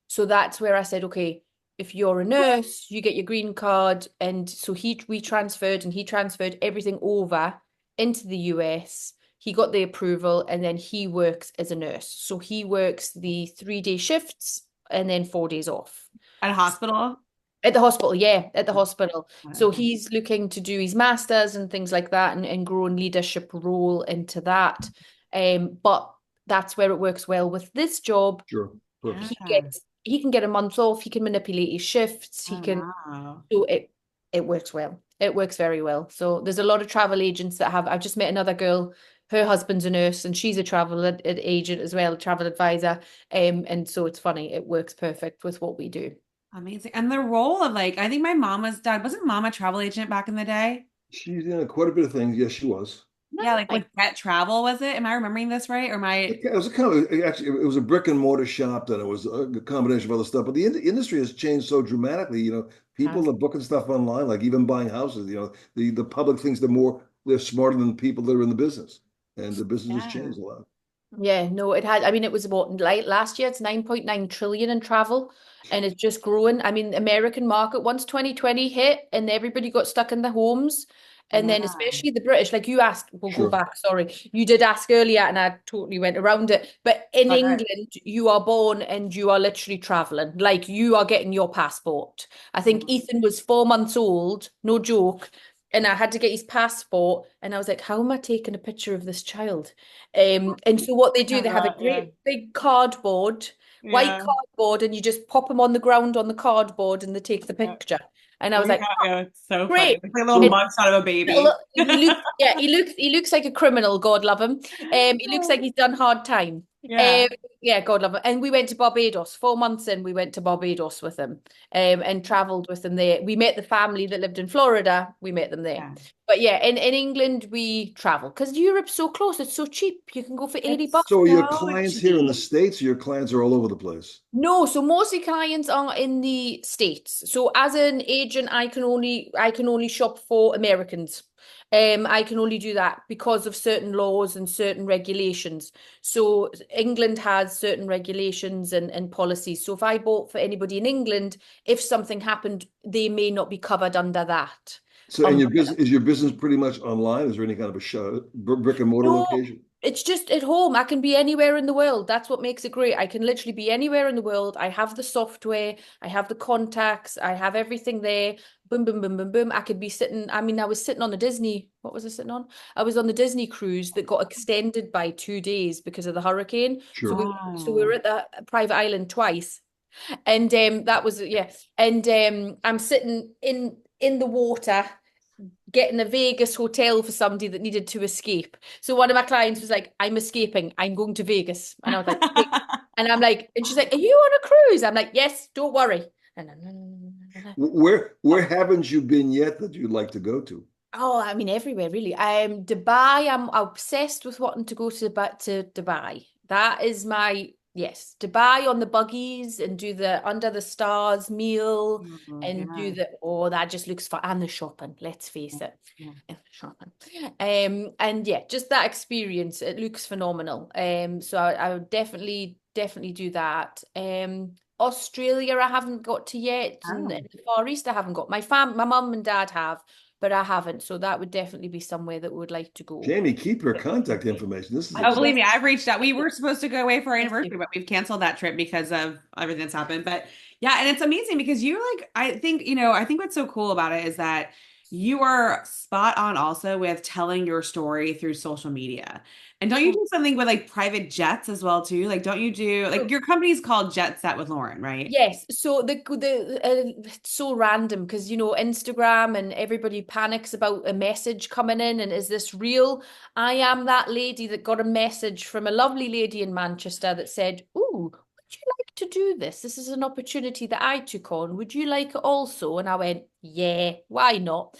So that's where I said, okay, if you're a nurse, you get your green card. And so we transferred and he transferred everything over into the US. He got the approval and then he works as a nurse. So he works the 3-day shifts and then 4 days off. At a hospital? At the hospital, yeah, at the hospital. So Okay. he's looking to do his masters and things like that and grow in leadership role into that. But that's where it works well with this job. Sure. Perfect. Yeah. He can get a month off, he can manipulate his shifts, he Oh, can wow. do it. It works well. It works very well. So there's a lot of travel agents that have. I've just met another girl, her husband's a nurse and she's a agent as well, travel advisor. And so it's funny, it works perfect with what we do. Amazing. And the role of like, I think my mom was dad, wasn't mom a travel agent back in the day? She's in quite a bit of things. Yes, she was. Yeah, like Nice. with Get Travel, was it? Am I remembering this right? Or my It was a kind of actually it was a brick and mortar shop, and it was a combination of other stuff. But the industry has changed so dramatically. People are booking stuff online, like even buying houses. The public thinks they're smarter than people that are in the business, and the business has yeah. changed a lot. Yeah, no, it had. I mean, it was what like last year. It's 9.9 trillion in travel, and it's just growing. I mean, American market once 2020 hit, and everybody got stuck in their homes, and then Yeah. especially the British. Like you asked, we'll go Sure. back. Sorry, you did ask earlier, and I totally went around it. But in Okay. England, you are born and you are literally traveling. Like you are getting your passport. I think Ethan was 4 months old. No joke. And I had to get his passport, and I was like, "How am I taking a picture of this child?" And so what they do, they have a Yeah. great big cardboard, white Yeah. cardboard, and you just pop them on the ground on the cardboard and they take the Yeah. picture. And I Oh was my like, God, yeah, it's so funny. great. It's like a little And mugshot of a baby. he looks, yeah, he looks like a criminal, God love him. He looks like he's done hard time. Yeah. Yeah, God love him. And we went to Barbados, 4 months in, we went to Barbados with him, and traveled with them there. We met the family that lived in Florida. We met them there. Yeah. But yeah, in England we travel because Europe's so close. It's so cheap. You can go for 80 It's bucks. So are your so clients here in the cheap. States, or your clients are all over the place? No, so mostly clients are in the States. So as an agent, I can only shop for Americans. I can only do that because of certain laws and certain regulations. So England has certain regulations and policies. So if I bought for anybody in England, if something happened, they may not be covered under that So, and your umbrella. business is your business pretty much online? Is there any kind of a show, brick and mortar No, location? it's just at home. I can be anywhere in the world. That's what makes it great. I can literally be anywhere in the world. I have the software, I have the contacts, I have everything there. Boom, boom, boom, boom, boom. I could be sitting. I mean, I was sitting on the Disney. What was I sitting on? I was on the Disney cruise that got extended by 2 days because of the hurricane. So Sure. we were Oh. at the private island twice. And that was yeah. And I'm sitting in the water getting a Vegas hotel for somebody that needed to escape. So one of my clients was like, I'm escaping. I'm going to Vegas. And I was like, okay. And I'm like, and she's like, are you on a cruise? I'm like, yes, don't worry. And Where haven't you been yet that you'd like to go to? oh, I mean, everywhere really. Dubai, I'm obsessed with wanting to go to Dubai. That is my yes, Dubai on the buggies and do the under the stars meal Oh, and do yeah. the oh, that just looks fun. And the shopping, let's face it. Yeah. And shopping. And yeah, just that experience, it looks phenomenal. So I would definitely do that. Australia, I haven't got to yet, and Oh. the Far East, I haven't got. My mum and dad have, but I haven't. So that would definitely be somewhere that we would like to go. Jamie, keep her contact information. This is I, Oh, believe yes, me, I've reached out. We were supposed to go away for our yes, anniversary, but we've canceled that trip because of everything that's happened. But yeah, and it's amazing because you're like, I think, I think what's so cool about it is that you are spot on also with telling your story through social media. And don't you do something with like private jets as well too? Like, don't you do like your company's called Jet Set with Lauren, right? yes. So it's so random because Instagram and everybody panics about a message coming in and is this real? I am that lady that got a message from a lovely lady in Manchester that said, "Ooh, would you like to do this? This is an opportunity that I took on. Would you like it also?" And I went, "Yeah, why not?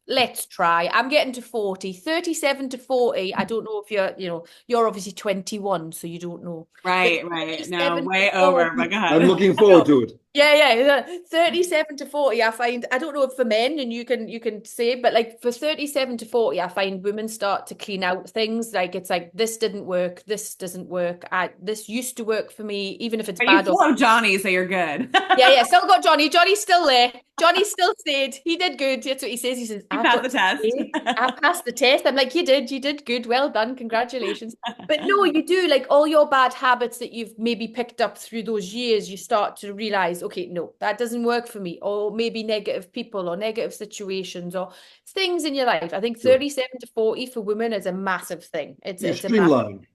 Let's try." I'm getting to 40, 37 to 40. I don't know if you're obviously 21, so you don't know. But Right, right. No, 37 to way over. My 40. I'm God. looking forward to it. Yeah. 37 to 40, I find, I don't know if for men and you can say, but like for 37 to 40, I find women start to clean out things. Like it's like this didn't work, this doesn't work. This used to work for me, even if it's But you bad or still have Johnny, so you're good. yeah, still got Johnny. Johnny's still there. Johnny still stayed. He did good. That's what he says. He says, You I've passed got the to test. say, I passed the test. I'm like, you did good. Well done. Congratulations. But no, you do like all your bad habits that you've maybe picked up through those years, you start to realize, okay, no, that doesn't work for me. Or maybe negative people or negative situations or things in your life. I think Sure. 37 to 40 for women is a massive thing. It's You're it's a massive, streamlined.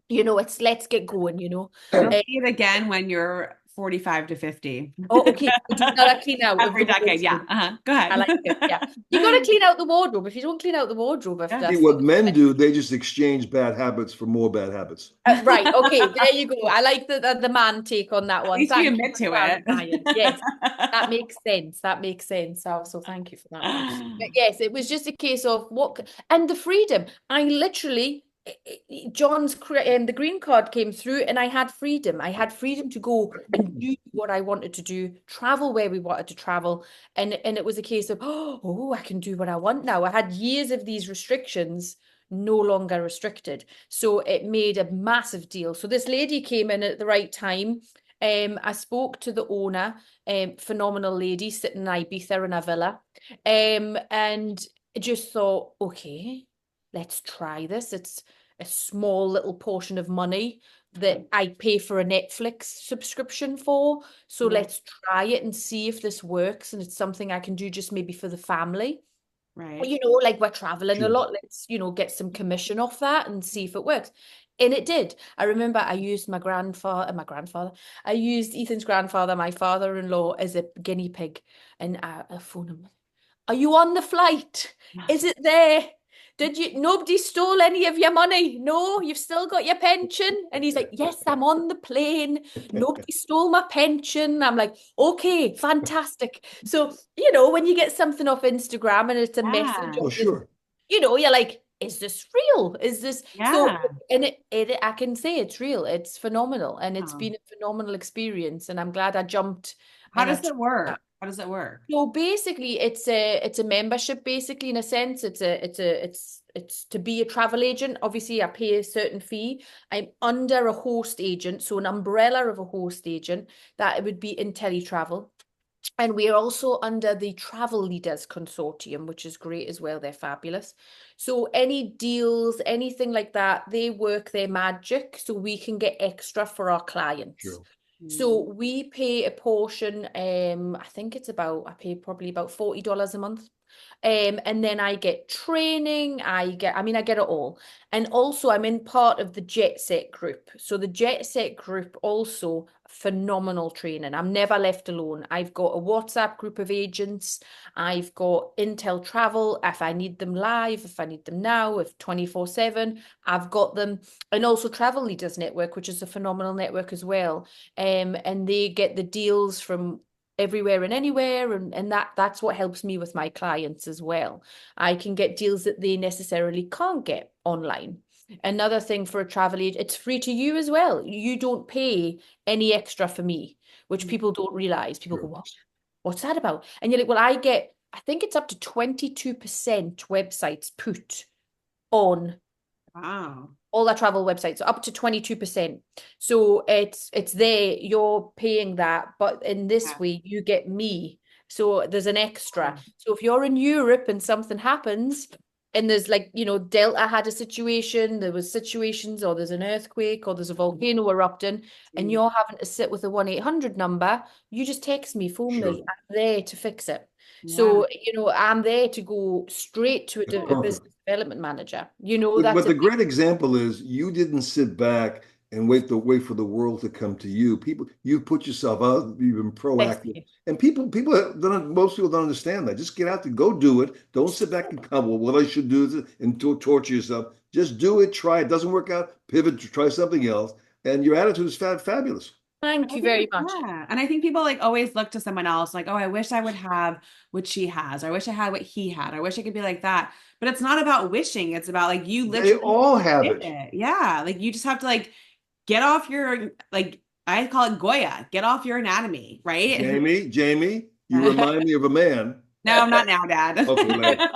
it's let's get going. You'll see it again when you're 45 to 50. Oh, okay. So do another clean out of Every the decade. Yeah. wardrobe. Go I like ahead. it. Yeah. You got to clean out the wardrobe. If you don't clean out the wardrobe Yeah. after See, what men do, they just exchange bad habits for more bad habits. Right. Okay. There you go. I like the man take on that At one. least you Thank you admit for to clarifying. Yes, that it. makes sense. That makes sense. So thank you for that one. But yes, it was just a case of and the freedom. I literally, the green card came through, and I had freedom. I had freedom to go and do what I wanted to do, travel where we wanted to travel, and it was a case of I can do what I want now. I had years of these restrictions no longer restricted. So it made a massive deal. So this lady came in at the right time. I spoke to the owner, phenomenal lady sitting in Ibiza in a villa, and just thought, okay, let's try this. It's a small little portion of money that I pay for a Netflix subscription for. So Yeah. let's try it and see if this works. And it's something I can do just maybe for the family. Right. Like we're traveling a Sure. lot. Let's, get some commission off that and see if it works. And it did. I remember I used I used Ethan's grandfather, my father-in-law, as a guinea pig. And I phoned him. Are you on the flight? Is it there? Nobody stole any of your money? No, you've still got your pension? And he's like, yes, I'm on the plane. Nobody stole my pension. I'm like, okay, fantastic. So, when you get something off Instagram and it's a message Yeah. Oh, of this, sure. you're like, is this real? Is this so? Yeah. And I can say it's real. It's phenomenal, and it's Wow. been a phenomenal experience. And I'm glad I jumped How and I does tried it that. work? How does it work? So basically, it's a membership. Basically, in a sense, it's to be a travel agent. Obviously, I pay a certain fee. I'm under a host agent, so an umbrella of a host agent that it would be IntelliTravel. And we are also under the Travel Leaders Consortium, which is great as well. They're fabulous. So any deals, anything like that, they work their magic so we can get extra for our clients. Sure. So we pay a portion, I think I pay probably about $40 a month. And then I get training, I get it all. And also I'm in part of the Jet Set group. So the Jet Set group also phenomenal training. I'm never left alone. I've got a WhatsApp group of agents. I've got Intel Travel if I need them live, if I need them now, if 24/7, I've got them. And also Travel Leaders Network, which is a phenomenal network as well. And they get the deals from everywhere and anywhere, and that's what helps me with my clients as well. I can get deals that they necessarily can't get online. Another thing for a travel agent, it's free to you as well. You don't pay any extra for me, which people don't realize. People go, Sure. what? What's that about? And you're like, well, I think it's up to 22% websites put on Wow. all our travel websites, so up to 22%. So it's there, you're paying that, but in this Yeah. way you get me. So there's an extra. So if you're in Europe and something happens, and there's like, Delta had a situation, there was situations, or there's an earthquake, or there's a volcano erupting, and you're having to sit with a 1-800 number, you just text me, phone Sure. me, I'm there to fix it. Yeah. So, I'm there to go straight to That's a perfect. business development manager. But That's a the great example is you didn't sit back and wait for the world to come to you. You put yourself out, you've been proactive. big. And most people don't understand that. Just get out there, go do it. Don't sit back and come, well, what I should do and torture yourself. Just do it, try it. Doesn't work out, pivot, try something else. And your attitude is fabulous. Thank I you think very it's, much. yeah. And I think people like always look to someone else like, oh, I wish I would have what she has. Or I wish I had what he had. I wish I could be like that. But it's not about wishing. It's about like you They literally all have did it. it. Yeah. Like you just have to like get off your like I call it Goya, get off your anatomy, right? Jamie, you remind me of a man. No, I'm not now, Dad. Okay, later.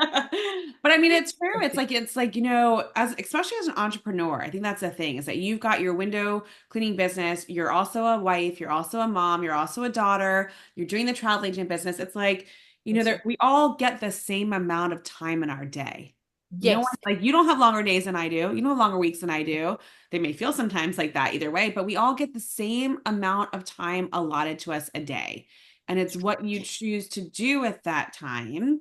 But I mean, it's true. It's like, as especially as an entrepreneur, I think that's the thing is that you've got your window cleaning business. You're also a wife. You're also a mom. You're also a daughter. You're doing the travel agent business. It's like, we all get the same amount of time in our day. No one, Yes. like, you don't have longer days than I do. You don't have longer weeks than I do. They may feel sometimes like that either way, but we all get the same amount of time allotted to us a day. And it's what you choose to do with that time,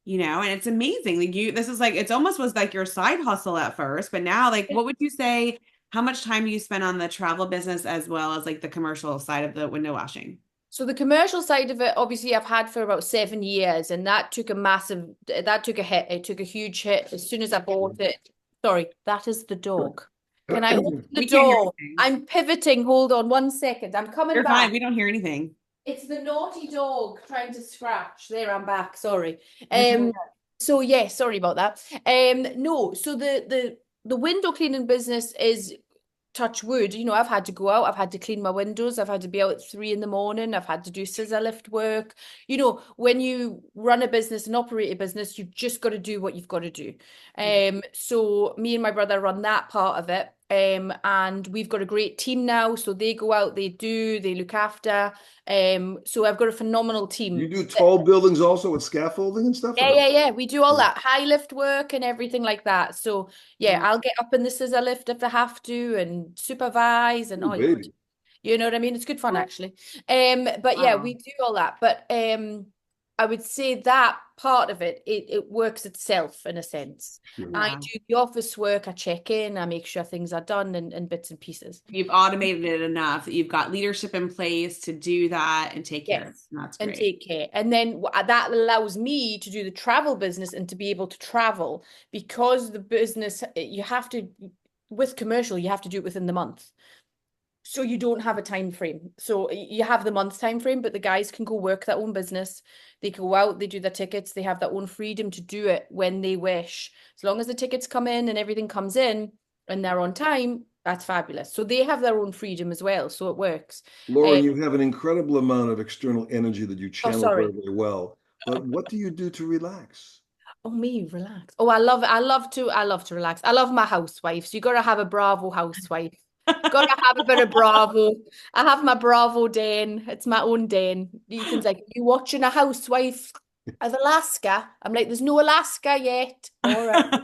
and it's amazing. Like this is like, it's almost was like your side hustle at first, but now, like, what would you say? how much time do you spend on the travel business as well as like the commercial side of the window washing? So the commercial side of it, obviously, I've had for about 7 years, and that took a hit. It took a huge hit as soon as I bought it. Sorry, that is the dog. Can I open the We can't hear door? anything. I'm pivoting. Hold on 1 second. I'm coming You're fine. back. We don't hear anything. It's the naughty dog trying to scratch. There, I'm back. Sorry. That's really So yeah, sorry about that. No, so the window cleaning business is touch wood, I've had to go out, I've had to clean my windows, I've had to be out at 3 in the morning, I've had to do scissor lift work. When you run a business and operate a business, you've just got to do what you've got to do. So me and my brother run that part of it. And we've got a great team now. So they go out, they look after. So I've got a phenomenal You team. do tall buildings also with scaffolding and stuff or Yeah, no? yeah, yeah. We do all that high lift work and everything like that. So yeah, cool. I'll get up in the scissor lift if I have to and supervise and Oh, baby. you know what I mean? It's good fun actually. But yeah, we Wow. do all that. But I would say that part of it works itself in a sense. Sure. I Yeah. do the office work, I check in, I make sure things are done in bits and pieces. You've automated it enough that you've got leadership in place to do that and take care of it. Yes, And that's and great. take care. And then that allows me to do the travel business and to be able to travel because the business, you have to, with commercial, you have to do it within the month. So you don't have a time frame. So you have the month time frame, but the guys can go work their own business. They go out, they do their tickets, they have their own freedom to do it when they wish. As long as the tickets come in and everything comes in and they're on time, that's fabulous. So they have their own freedom as well. So it works. Uh, Lauren, you have an incredible amount of external energy that you oh, channel very, sorry. very well. But what do you do to relax? Oh, me, relax. Oh, I love to relax. I love my housewife. So you got to have a Bravo housewife. Got to have a bit of Bravo. I have my Bravo den. It's my own den. Ethan's like, you watching a housewife of Alaska? I'm like, there's no Alaska yet. All right.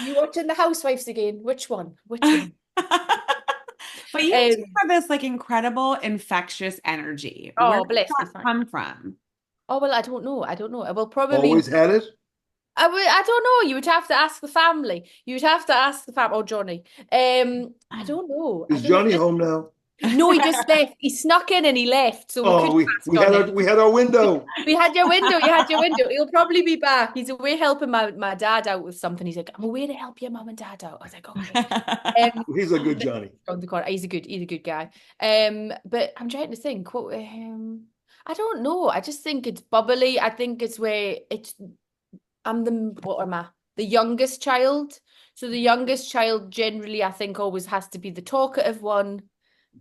You watching the housewives again? Which one? Which one? But you do Um, have this like incredible infectious energy. Where oh, does bless that you. Thanks. come from? Oh, well, I don't know. I don't know. I will probably Always had it? I don't know. You would have to ask the family. You would have to ask the family. Oh, Johnny. I don't know. I Is don't know. Johnny home now? No, he just left. He snuck in and he left, so we Oh, couldn't we ask we had on our him. we had our window. We had your window. You had your window. He'll probably be back. He's away helping my dad out with something. He's like, I'm away to help your mum and dad out. I was like, okay. He's a good Johnny. From the corner. He's a good guy. But I'm trying to think. I don't know. I just think it's bubbly. I think it's where it's what am I? The youngest child. So the youngest child generally, I think, always has to be the talkative one,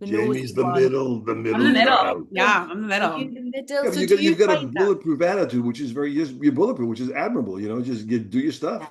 the nosy Jamie's one. the I'm in the middle middle. child. Yeah, I'm in the Are you middle. in the middle? Yeah, but So do you you've got a find that? bulletproof attitude, which is you're bulletproof, which is admirable. Just do your Yeah. stuff,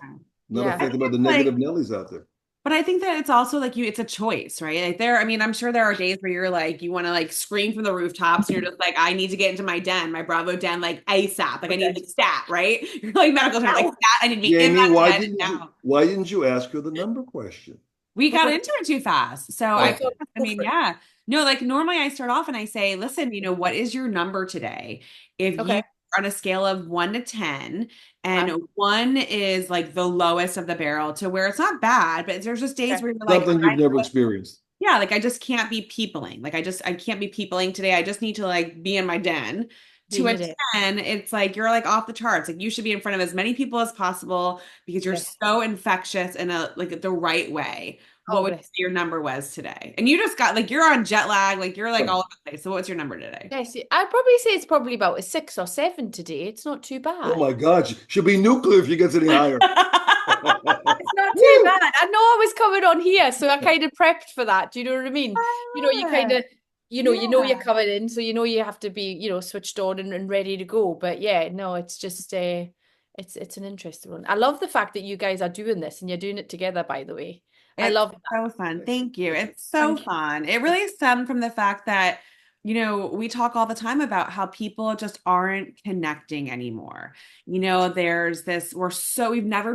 not Yeah. I affected think by the it's like, negative Nellies out there. but I think that it's also like it's a choice, right? Like I mean, I'm sure there are days where you're like, you want to like scream from the rooftops and you're just like, I need to get into my den, my Bravo den, like ASAP. Like I need Okay. like stat, right? You're like medical terms, like Ow. stat, I need to be in Jamie, that den now. why didn't you ask her the number question? We got Okay. into it too fast. So Oh, I, Okay. I go mean, for it. yeah. No, like normally I start off and I say, listen, what is your number today? If you Okay. are on a scale of 1 to 10, and Okay. one is like the lowest of the barrel to where it's not bad, but there's just days Okay. where you're like, Something you've never experienced. yeah, like I just can't be peopling. Like I can't be peopling today. I just need to like be in my den. To Being a it is. 10, it's like you're like off the charts. Like you should be in front of as many people as possible because you're Yeah. so infectious in a like the right way. What Oh, would you bless. say your number was today? And you just got like you're on jet lag, like you're like all Oh, over the place. So what's your number today? Yes, I'd probably say it's probably about a 6 or 7 today. It's not too oh bad. my God, she'll be nuclear if she gets any higher. It's not too Woo! bad. I know I was coming on here, so I kind of prepped for that. Do you know what I mean? You kind Ah, of, you're yeah. coming in, so you have to be, switched on and ready to go. But yeah, no, it's just it's an interesting one. I love the fact that you guys are doing this and you're doing it together, by the way. I It's love that. so fun. Thank you. It's so Thank you. fun. It really stemmed from the fact that, we talk all the time about how people just aren't connecting anymore. We've never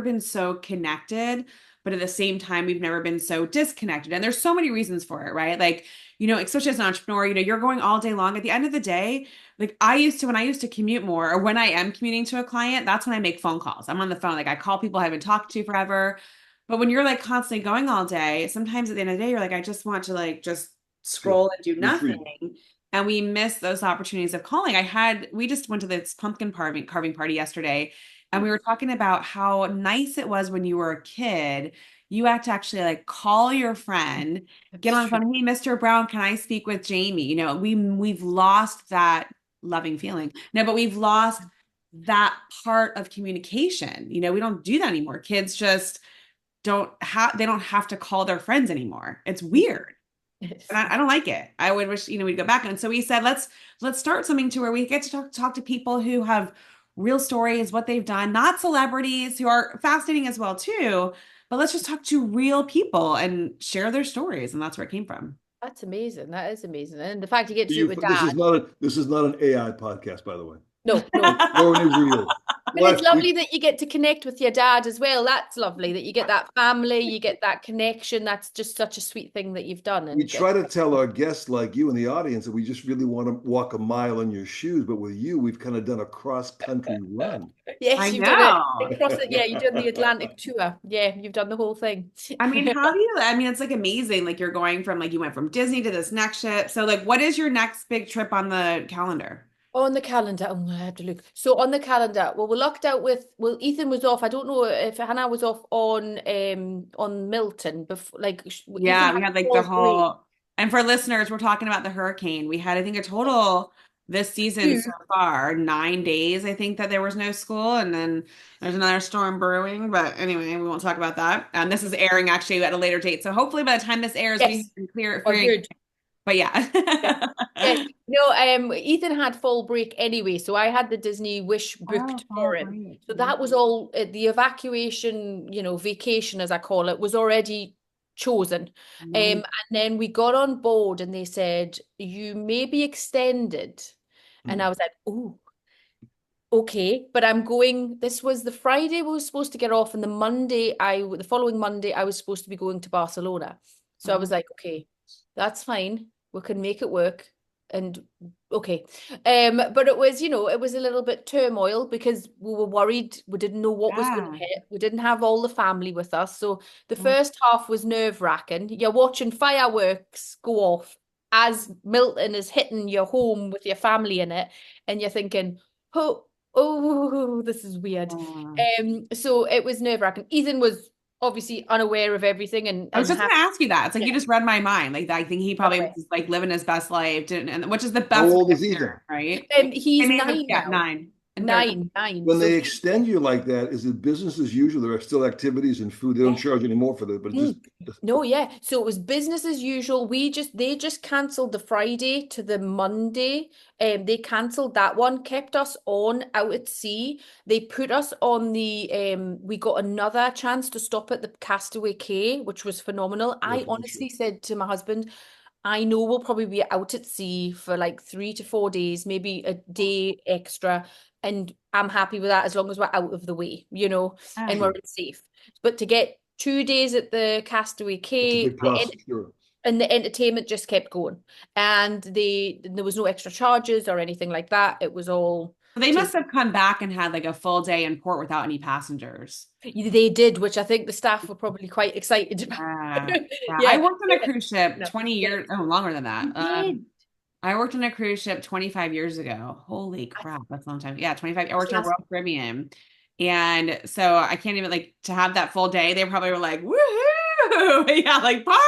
been so connected, but at the same time, we've never been so disconnected. And there's so many reasons for it, right? Like, especially as an entrepreneur, you're going all day long. At the end of the day, like when I used to commute more, or when I am commuting to a client, that's when I make phone calls. I'm on the phone. Like I call people I haven't talked to forever. But when you're like constantly going all day, sometimes at the end of the day, you're like, I just want to like just Yeah. scroll and do Retreat. nothing. And we miss those opportunities of calling. We just went to this pumpkin carving party yesterday, and we were talking about how nice it was when you were a kid. You had to actually like call your friend, get It's on the true. phone, hey, Mr. Brown, can I speak with Jamie? We've lost that loving feeling. No, but we've lost that part of communication. We don't do that anymore. Kids just they don't have to call their friends anymore. It's weird. And Yes. I don't like it. I would wish, we'd go back. And so we said, let's start something to where we get to talk to people who have real stories, what they've done, not celebrities who are fascinating as well too, but let's just talk to real people and share their stories. And that's where it came from. That's amazing. That is amazing. And the fact you get to do it You, with this is dad. not an AI podcast, by the way. No, no. Lauren is real. And it's What? lovely that you get to connect with your dad as well. That's lovely that you get that family, you get that connection. That's just such a sweet thing that you've done. We And try to tell our guests like you in the audience that we just really want to walk a mile in your shoes, but with you, we've kind of done a cross-country run. yes, I you've done it know. across it. Yeah, you've done the Atlantic tour. Yeah, you've done the whole thing. It's like amazing. Like you're going from like you went from Disney to this next ship. So like what is your next big trip on the calendar? On the calendar, oh, I have to look. So on the calendar, well, we're locked out with. Well, Ethan was off. I don't know if Hannah was off on Milton before. Like Ethan Yeah, we had had like the fall break. whole, and for listeners, we're talking about the hurricane. We had, I think, a total this season Two. so far, 9 days, I think, that there was no school. And then there's another storm brewing. But anyway, we won't talk about that. And this is airing actually at a later date. So hopefully by the time this airs, we Yes, can clear it or free. good. But Yeah. yeah. Yes. No, Ethan had fall break anyway, so I had the Disney Wish Oh, booked fall for him. break. So Yeah. that was all the evacuation, vacation as I call it, was already chosen. Nice. And then we got on board and they said, you may be extended. And I Hmm. was like, oh, okay. But I'm going, this was the Friday we were supposed to get off, and the following Monday, I was supposed to be going to Barcelona. So I was Oh, like, okay, that's fine. We can make it work. And okay. But it was a little bit turmoil because we were worried. We didn't know what was going to yeah. hit. We didn't have all the family with us. So the Oh, first half was nerve-wracking. You're watching fireworks go off as Milton is hitting your home with your family in it, and you're thinking, oh, this is weird. uh, So it was nerve-wracking. Ethan was obviously unaware of everything and I was and just had gonna ask you that. It's like you yeah, just read my mind. Like I think he probably was unaware. just, like living his best life, and which is the How best way old of is Ethan? parent, right? I He's mean, 9 yeah, now. 9 and 13. Nine. When So they extend you like that, is it business as usual? There are still activities and food. They don't yeah. charge any more for that, but it Mm. just No, yeah. So it was business as usual. They just cancelled the Friday to the Monday. They cancelled that one, kept us on out at sea. They put us on we got another chance to stop at the Castaway Cay, which was phenomenal. I wonderful trip. honestly said to my husband, I know we'll probably be out at sea for like 3 to 4 days, maybe a day extra. And I'm happy with that as long as we're out of the way, and we're Nice. Sure, safe. But to get 2 days at the Castaway it's a Cay, big plus. Sure. and the entertainment just kept going. And there was no extra charges or anything like that. It was all So they must taken. have come back and had like a full day in port without any passengers. They did, which I think the staff were probably quite excited about. Yeah. I Yeah, worked on a cruise ship no, 20 yeah, years, oh, longer than you that. did. I worked on a cruise ship 25 years ago. Holy crap, that's a long time. Yeah, 25. I worked on That's Royal Caribbean. And so I can't even like to have that full day. They probably were like, woohoo! Yeah, like party.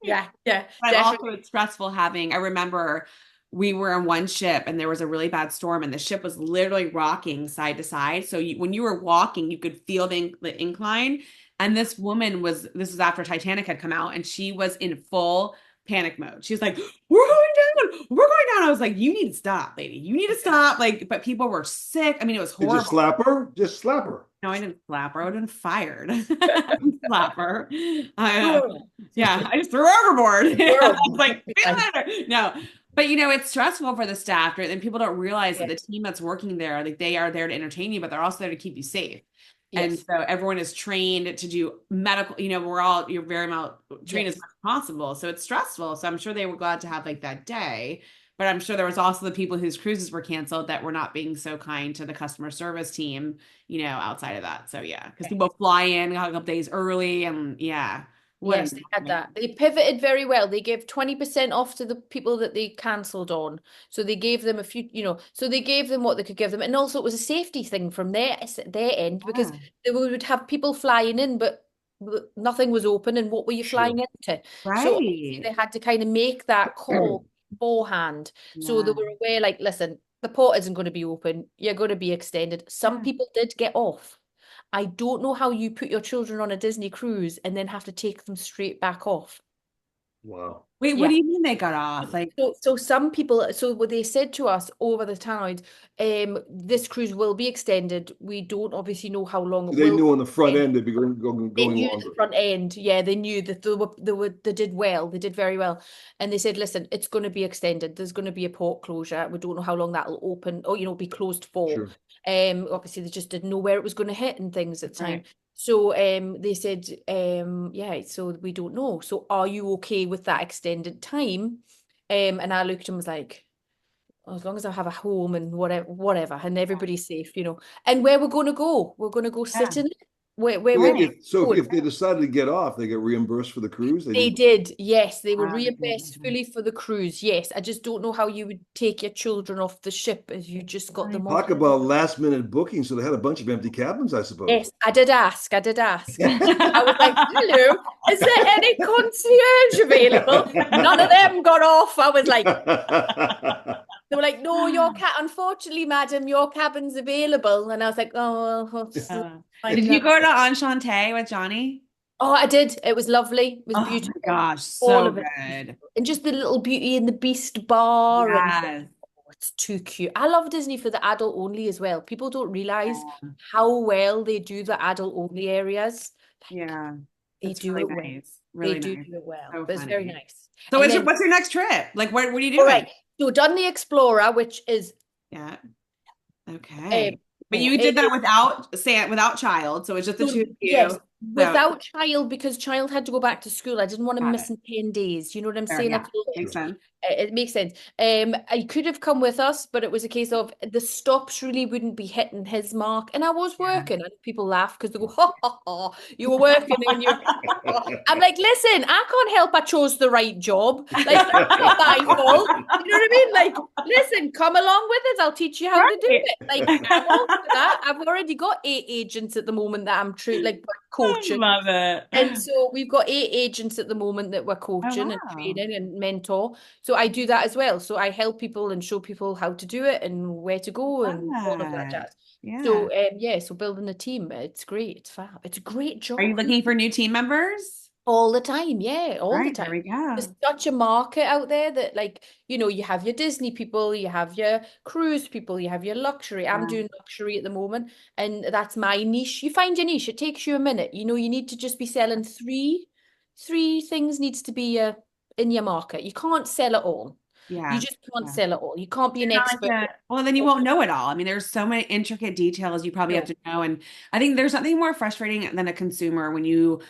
yeah, But also definitely. it's stressful I remember we were on one ship and there was a really bad storm and the ship was literally rocking side to side. So when you were walking, you could feel the incline. And this was after Titanic had come out and she was in full panic mode. She was like, we're going down, we're going down. I was like, you need to stop, lady. You need to stop. Like, but people were sick. I mean, it was Did you horrible. slap her? Just slap her. No, I didn't slap her. I would have been fired. Slap her. Girl. Yeah, I just threw her overboard. I Girl. was like, "See you later." No, but it's stressful for the staff, right? And people don't realize that Yeah. the team that's working there, like they are there to entertain you, but they're also there to keep you safe. And Yes. so everyone is trained to do medical, you're very well trained as Yes. much as possible. So it's stressful. So I'm sure they were glad to have like that day. but I'm sure there was also the people whose cruises were canceled that were not being so kind to the customer service team, outside of that. So yeah, because people fly in a couple days early and yeah, what a Yes, they had nightmare. that. They pivoted very well. They gave 20% off to the people that they cancelled on. So they gave them a few, so they gave them what they could give them. And also it was a safety thing from their end because Yeah, they would have people flying in, but nothing was open. And what were you Sure. flying into? So obviously right. they had to kind of make that call beforehand. So they Yeah. were aware, like, listen, the port isn't going to be open. You're going to be extended. Some Yeah. people did get off. I don't know how you put your children on a Disney cruise and then have to take them straight back off. Wow. Wait, what Yeah. do you mean they got off? Like, So some people, so what they said to us over the time, this cruise will be extended. We don't obviously know how long So it they will knew on the front be. end they'd be They going knew the longer. front end. Yeah, they knew that they did well. They did very well. And they said, listen, it's going to be extended. There's going to be a port closure. We don't know how long that'll open or, be closed for. Sure. Obviously they just didn't know where it was going to hit and things at the time. right. So they said, yeah, so we don't know. So are you okay with that extended time? And I looked and was like, "Oh, as long as I have a home and whatever, and everybody's safe, And where we're going to go, we're going to go Yeah. sit in it. Where Yeah, we're Right. going. if they decided to get off, they get reimbursed for the cruise. They They didn't. did, yes, they were Wow, they did. reimbursed fully for the cruise. Yes, I just don't know how you would take your children off the ship as you just got them on. Talk about last minute booking. So they had a bunch of empty cabins, I suppose. Yes, I did ask. I did ask. I was like, hello, is there any concierge available? None of them got off. I was like, they were like, no, unfortunately, madam, your cabin's available. And I was like, oh, well, Did find you out. go to Enchante with Johnny? Oh, I did. It was lovely. It was Oh my beautiful. gosh, All so of it. good. And just the little Beauty and the Beast bar. And Yes. oh, it's too cute. I love Disney for the adult only as well. People don't realize Yeah. how well they do the adult only areas. Like, Yeah. they It's do really it well. nice. They Really do nice. do it well. So But it's very funny. nice. So And then, what's your next trip? Like what are you all doing? right. So done the Explorer, which is Yeah. um, Okay. But you did that without child, so it's just the two of so, yes, you. So without child, because child had to go back to school. I didn't want to got it. miss in 10 days. You know what I'm There, saying? I yeah. feel Makes Sure. sense. it makes sense. I could have come with us, but it was a case of the stops really wouldn't be hitting his mark. And I was Yeah. working, and people laugh because they go, ha ha ha, you were working and you're I'm like, listen, I can't help I chose the right job. Like, that's not my fault. You know what I mean? Like, listen, come along with us. I'll teach you how to do Right. it. Like, I'm all for that. I've already got 8 agents at the moment that I'm like I coaching. love it. And so we've got 8 agents at the moment that we're Oh coaching and wow. training and mentor. So I do that as well. So I help people and show people how to do it and where to go Love and all of that that. jazz. Yeah. So yeah, so building a team, it's great. It's fab. It's a great Are you job. looking for new team members? All the time, yeah, All all the right, there time. we There's go. such a market out there that, like, you have your Disney people, you have your cruise people, you have your luxury. I'm Yeah. doing luxury at the moment, and that's my niche. You find your niche. It takes you a minute. You need to just be selling three things needs to be in your market. You can't sell it all. You Yeah. just can't Yeah. sell it all. You can't be an You're not like expert. well, then you won't know it all. I mean, there's so many intricate details you probably have No, to know. And I think there's nothing more frustrating than a consumer when you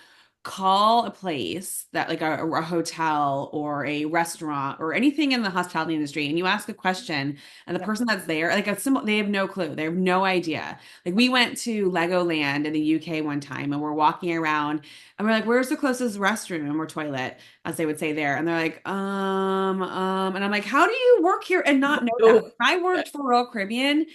call a place that like a hotel or a restaurant or anything in the hospitality industry and you ask a question and the yeah, person that's there like a simple they have no clue, they have no idea. Like we went to Legoland in the UK one time and we're walking around and we're like, where's the closest restroom or toilet, as they would say there, and they're like and I'm like, how do you work here and not know that? no, When I worked for Royal Caribbean,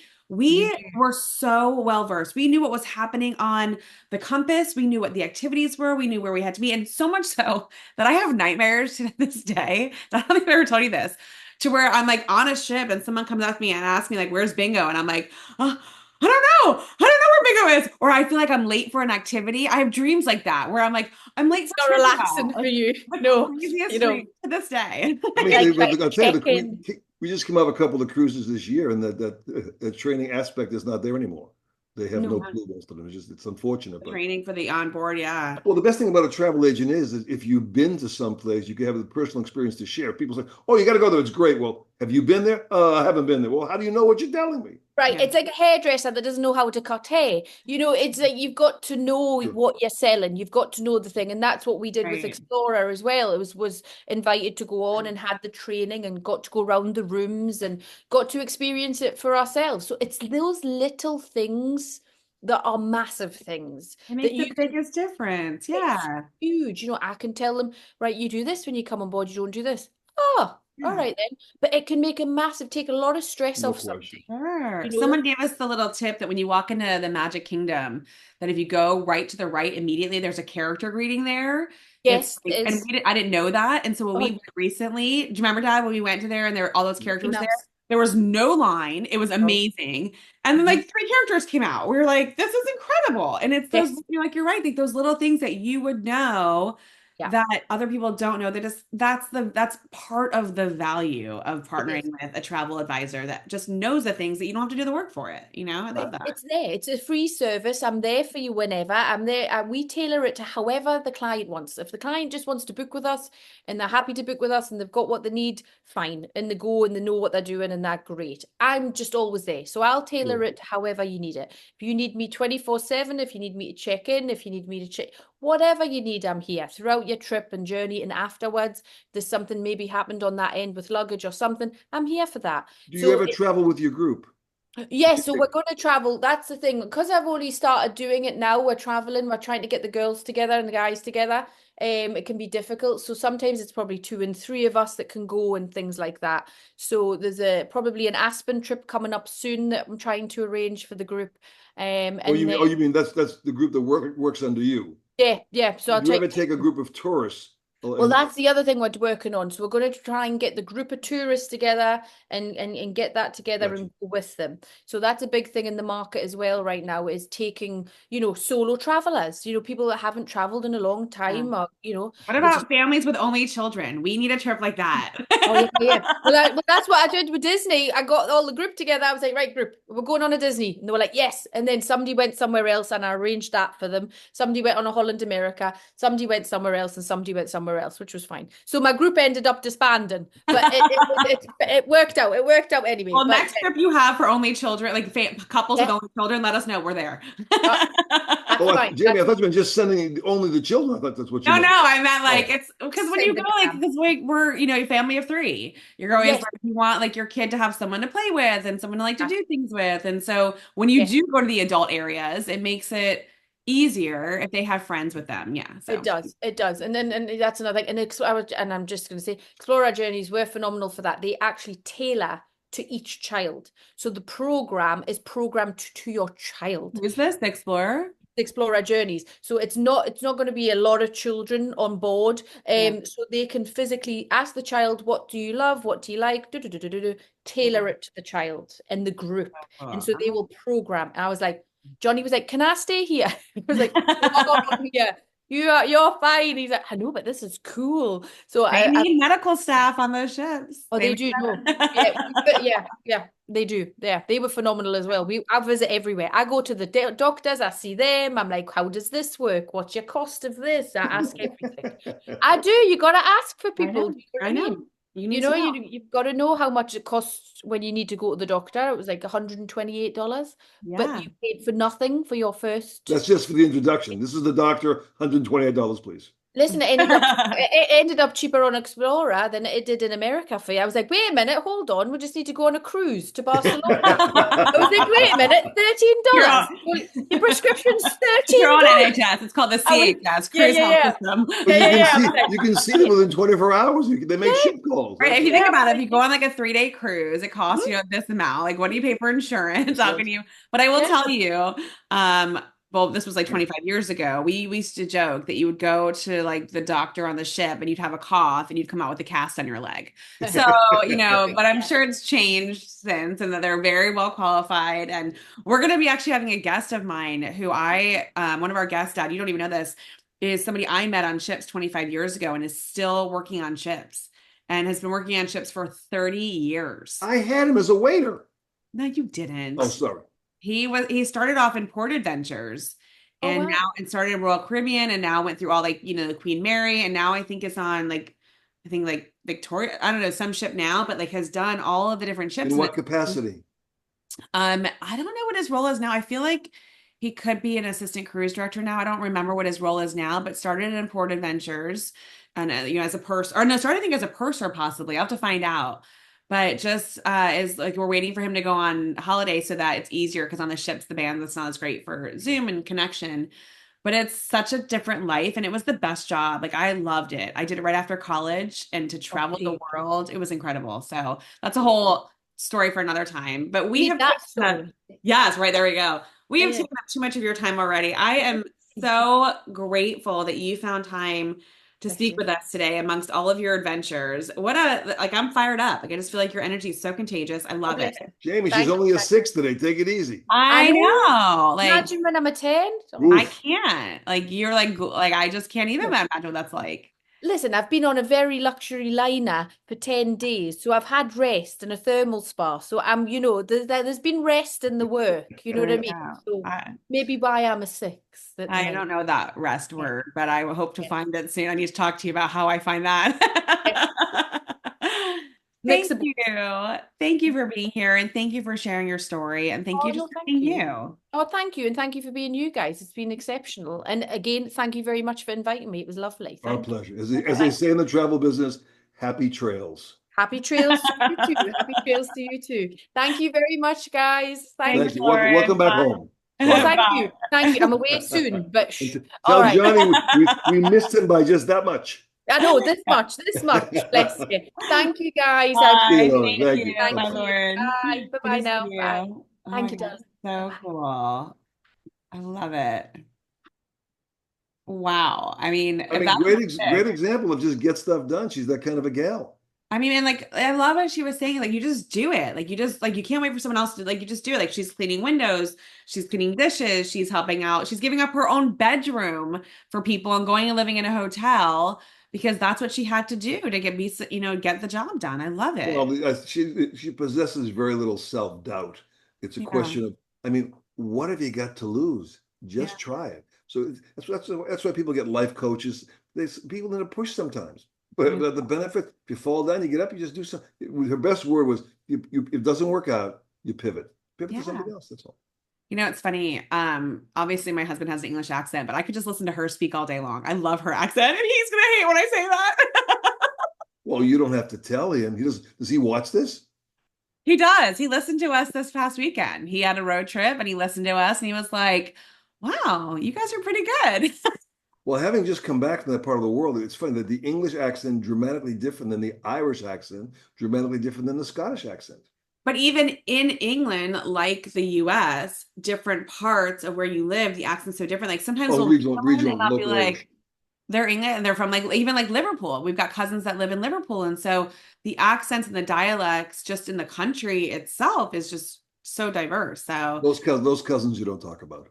you we do. were so well versed. We knew what was happening on the compass. We knew what the activities were. We knew where we had to be. And so much so that I have nightmares to this day. I don't think I've ever told you this, to where I'm like on a ship and someone comes up to me and asks me, like, where's bingo? And I'm like, I don't know. I don't know where bingo is. Or I feel like I'm late for an activity. I have dreams like that where I'm like, I'm late It's for not trivia. relaxing for Like you. the No, craziest dream to this day. I mean, like trying I'll to tell you, check in. we just came off a couple of cruises this year, and the training aspect is not there anymore. They have no No. clue, most of them. It's unfortunate, but Training for the onboard, yeah. well, the best thing about a travel agent is if you've been to some place, you can have the personal experience to share. People say, "Oh, you got to go there; it's great." Well, Have you been there? I haven't been there. Well, how do you know what you're telling me? Right, Yeah. it's like a hairdresser that doesn't know how to cut hair. It's like you've got to know Sure. what you're selling. You've got to know the thing, and that's what we did with Right. Explorer as well. It was invited to go on and had the training and got to go around the rooms and got to experience it for ourselves. So it's those little things that are massive things It that makes you the can. biggest difference. It's Yeah. huge. I can tell them, right, you do this when you come on board. You don't do this. Oh, all Yeah. right then. But it can make a massive, take a lot of stress No off something. question. Sure. You Someone know. gave us the little tip that when you walk into the Magic Kingdom, that if you go right to the right immediately, there's a character greeting there. It's Yes, like, and it's I didn't know that. And so when we oh, went recently, do you remember, Dad, when we went to there and there were all those Mickey characters there? Mouse. There was no line. It was Oh, amazing. And then mhm. like three characters came out. We were like, this is incredible. And it's those, Yes, you're like, you're right. Like those little things that you would know yeah. that other people don't know. That just that's part of the value of It is. partnering with a travel advisor that just knows the things that you don't have to do the work for it. I love that. It's there. It's a free service. I'm there for you whenever. I'm there. We tailor it to however the client wants. If the client just wants to book with us and they're happy to book with us and they've got what they need, fine. And they go and they know what they're doing and that's great. I'm just always there. So I'll tailor Sure. it however you need it. If you need me 24/7, if you need me to check in, if you need me to check, whatever you need, I'm here throughout your trip and journey and afterwards. There's something maybe happened on that end with luggage or something. I'm here for that. Do you So ever travel with your group? yeah, You so take- we're going to travel. That's the thing. Because I've only started doing it now, we're traveling. We're trying to get the girls together and the guys together. It can be difficult. So sometimes it's probably two and three of us that can go and things like that. So there's probably an Aspen trip coming up soon that I'm trying to arrange for the group. And then you mean that's the group that works under you? yeah, yeah. So I'll Do you take. ever take a group of tourists? Well, And that's the other thing we're working on. So we're going to try and get the group of tourists together and get that together gotcha. and go with them. So that's a big thing in the market as well right now is taking, solo travelers, people that haven't traveled in a long Yeah. time or, What they just about families with only children? We need a trip like that. oh yeah, yeah. Well, that's what I did with Disney. I got all the group together. I was like, right, group, we're going on a Disney, and they were like, yes. And then somebody went somewhere else, and I arranged that for them. Somebody went on a Holland America. Somebody went somewhere else, and somebody went somewhere else, which was fine. So my group ended up disbanding, but it worked out. It worked out anyway. Well, But next trip you have for only children, like couples with yeah, only children, let us know. We're there. yeah, that's fine. Jamie, I thought you meant just sending only the children. I thought that's what you No, no, meant. I meant like Oh, it's because when you Send go them like down. this way, we're a family of three. You're going Yes, for you want like your kid to have someone to play with and someone to like to yeah, do things with. And so when you yes. do go to the adult areas, it makes it easier if they have friends with them. Yeah. It So does. It does. And that's another thing. And I'm just going to say, Explorer Journeys were phenomenal for that. They actually tailor to each child. So the program is programmed to your child. who's this? The Explorer? Explorer Journeys. So it's not going to be a lot of children on board. Yeah. So they can physically ask the child, what do you love? What do you like? Tailor it to the child and the group. And so they will program. And I was like, Johnny was like, can I stay here? He was like, no, yeah, you're fine. He's like, I know, but this is cool. So They I need medical staff on those ships. oh, They they need do. No, yeah, that. yeah, yeah, they do. Yeah, they were phenomenal as well. I visit everywhere. I go to the doctors. I see them. I'm like, how does this work? What's your cost of this? I ask everything. I do. You got to ask for I people. know. Do you know what I I know. mean? You need to know. You've got to know how much it costs when you need to go to the doctor. It was like $128, but Yeah. you paid for nothing for your first. that's just for the introduction. This is the doctor, $128, please. Listen, it ended up cheaper on Explorer than it did in America for you. I was like, wait a minute, hold on, we just need to go on a cruise to Barcelona. I was like, wait a minute, You're $13. on, Well, your prescription's you're on $13. NHS. It's called the I was, CHS, yeah, Cruise yeah, Health yeah, System. But yeah, yeah, yeah. I was like, you can see them within 24 hours. They make yeah, ship calls. Right. That's If you it. think yeah. I was about it, if like, you go on like a 3-day cruise, it costs mhm, this amount. Like, what do you pay for insurance? How That's can you? But I will yeah. tell you, well, this was like 25 years ago. We used to joke that you would go to like the doctor on the ship and you'd have a cough and you'd come out with a cast on your leg. So, but I'm sure it's changed since and that they're very well qualified. And we're going to be actually having a guest of mine who one of our guests, Dad, you don't even know this, is somebody I met on ships 25 years ago and is still working on ships and has been working on ships for 30 years. I had him as a waiter. No, you Oh, didn't. sorry. He started off in port adventures Oh, and wow. now and started in Royal Caribbean and now went through all like, the Queen Mary and now I think it's on like I think like Victoria, I don't know, some ship now, but like has done all of the different ships. In And what capacity? I don't know what his role is now. I feel like he could be an assistant cruise director now. I don't remember what his role is now, but started in Port Adventures and as a purse or no, started I think as a purser possibly. I'll have to find out. But just is like we're waiting for him to go on holiday so that it's easier because on the ships the band that's not as great for Zoom and connection. But it's such a different life and it was the best job. Like I loved it. I did it right after college and to Oh, travel the take it. world, it was incredible. So that's a whole story for another time. But we Need have that taken up, story. yes, right there we go. We have Yeah. taken up too much of your time already. I am so grateful that you found time to Bless speak you. with us today amongst all of your adventures. What a like I'm fired up. Like I just feel like your energy is so contagious. I Oh, love it. bless you. Jamie, she's Thank only a you. 6 today. Take it easy. I I know. know. Like Imagine when I'm a 10. I Oh. Oof. can't. Like you're like I just can't even Look, imagine what that's like. listen, I've been on a very luxury liner for 10 days. So I've had rest and a thermal spa. So there's been rest in the work. You know what There I you mean? go. So maybe why I'm a 6 at the I minute. don't know that rest Yeah. word, but I hope to Yeah. find it soon. I need to talk to you about how I find Yeah. that. Thank Mixable. you. Thank you for being here and thank you for sharing your story and thank Oh, you just no, for thank being you. you. Oh, thank you. And thank you for being you guys. It's been exceptional. And again, thank you very much for inviting me. It was lovely. Our Thank you. pleasure. As they say in the travel business, happy trails. Happy trails to you too. Happy trails to you too. Thank you very much, guys. Thanks, Thank Thank you. you. Welcome Lauren. back Bye. home. Oh, Bye. thank you. Bye. Thank you. I'm away soon, but And shh. All tell right. Johnny we missed him by just that much. I know this much, this much. Bless you. Thank you, guys. I See you, Bye. appreciate Lauren. it. Thank Thank you. you. Thank Bye Bye, bye. you. Lauren. Bye. Good to Bye-bye see now. Bye. you. Oh my Thank you, God, darling. so Bye. cool. I love it. Wow. I mean, I if mean, that's great it, example of just get stuff done. She's that kind of a gal. I mean, and like I love what she was saying. Like you just do it. Like you just like you can't wait for someone else to like you just do it. Like she's cleaning windows, she's cleaning dishes, she's helping out, she's giving up her own bedroom for people and going and living in a hotel because that's what she had to do to get the job done. I love Well, it. she possesses very little self-doubt. It's a Yeah. question of, I mean, what have you got to lose? Yeah. Just try it. So that's why people get life coaches. People need a push sometimes. I But the benefit, if you fall down, you get up, you just do something. Her best word was, if it doesn't work out, you pivot. Pivot to yeah. something else. That's all. It's funny. Obviously my husband has an English accent, but I could just listen to her speak all day long. I love her accent, and he's gonna hate when I say that. Well, you don't have to tell him. Does he watch this? He does. He listened to us this past weekend. He had a road trip and he listened to us and he was like, wow, you guys are pretty good. Well, having just come back from that part of the world, it's funny that the English accent dramatically different than the Irish accent, dramatically different than the Scottish accent. But even in England, like the US, different parts of where you live, the accent's so different. Like sometimes Oh, we'll meet someone and I'll be local Irish. like, they're English and they're from like even like Liverpool. We've got cousins that live in Liverpool. And so the accents and the dialects just in the country itself is just so diverse. So Those cousins you don't talk about.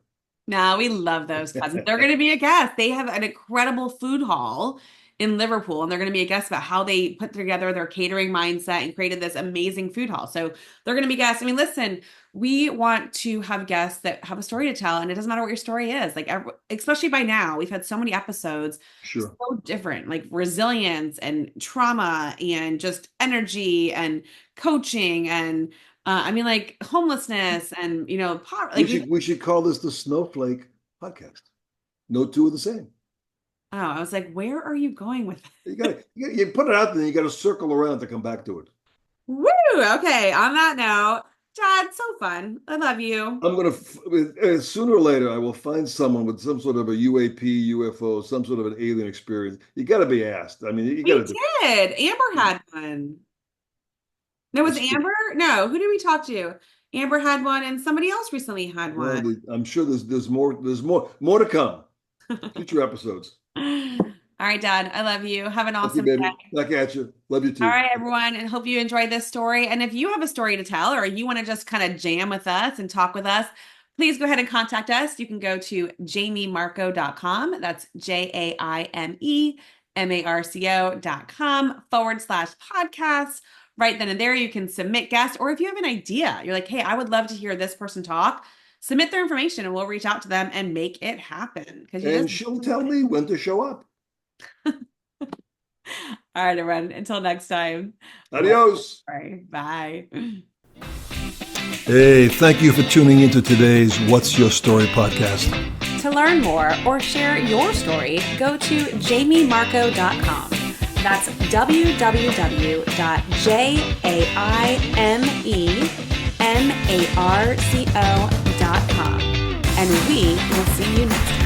no, we love those cousins. They're going to be a guest. They have an incredible food hall in Liverpool, and they're going to be a guest about how they put together their catering mindset and created this amazing food hall. So they're going to be guests. I mean, listen, we want to have guests that have a story to tell, and it doesn't matter what your story is. Like, especially by now, we've had so many episodes Sure. so different, like resilience and trauma and just energy and coaching and I mean, like homelessness and poverty. Like We should call this the Snowflake podcast. No two are the same. oh, I was like, where are you going with that? You put it out there, you got to circle around to come back to it. Woo! Okay, on that note, Dad, so fun. I love you. I'm gonna sooner or later I will find someone with some sort of a UAP, UFO, some sort of an alien experience. You got to be asked. I mean, you got We to do. did. Amber had one. No, was It's, Amber? No, who did we talk to? Amber had one, and somebody else recently had well, one. I'm sure there's more to come. Future episodes. All right, Dad, I love you. Have an Thank you, awesome baby. day. Back at you. Love you All too. right, everyone, and hope you enjoyed this story. And if you have a story to tell or you want to just kind of jam with us and talk with us, please go ahead and contact us. You can go to jamiemarco.com. That's JAIMEMARCO.com/podcast. Right then and there, you can submit guests. Or if you have an idea, you're like, hey, I would love to hear this person talk, submit their information and we'll reach out to them and make it happen. Because you And just she'll tell me when to show up. All right, everyone. Until next time. Adios. All right, bye. Hey, thank you for tuning into today's What's Your Story podcast. To learn more or share your story, go to jamiemarco.com. That's www.jaimemarco.com. And we will see you next time.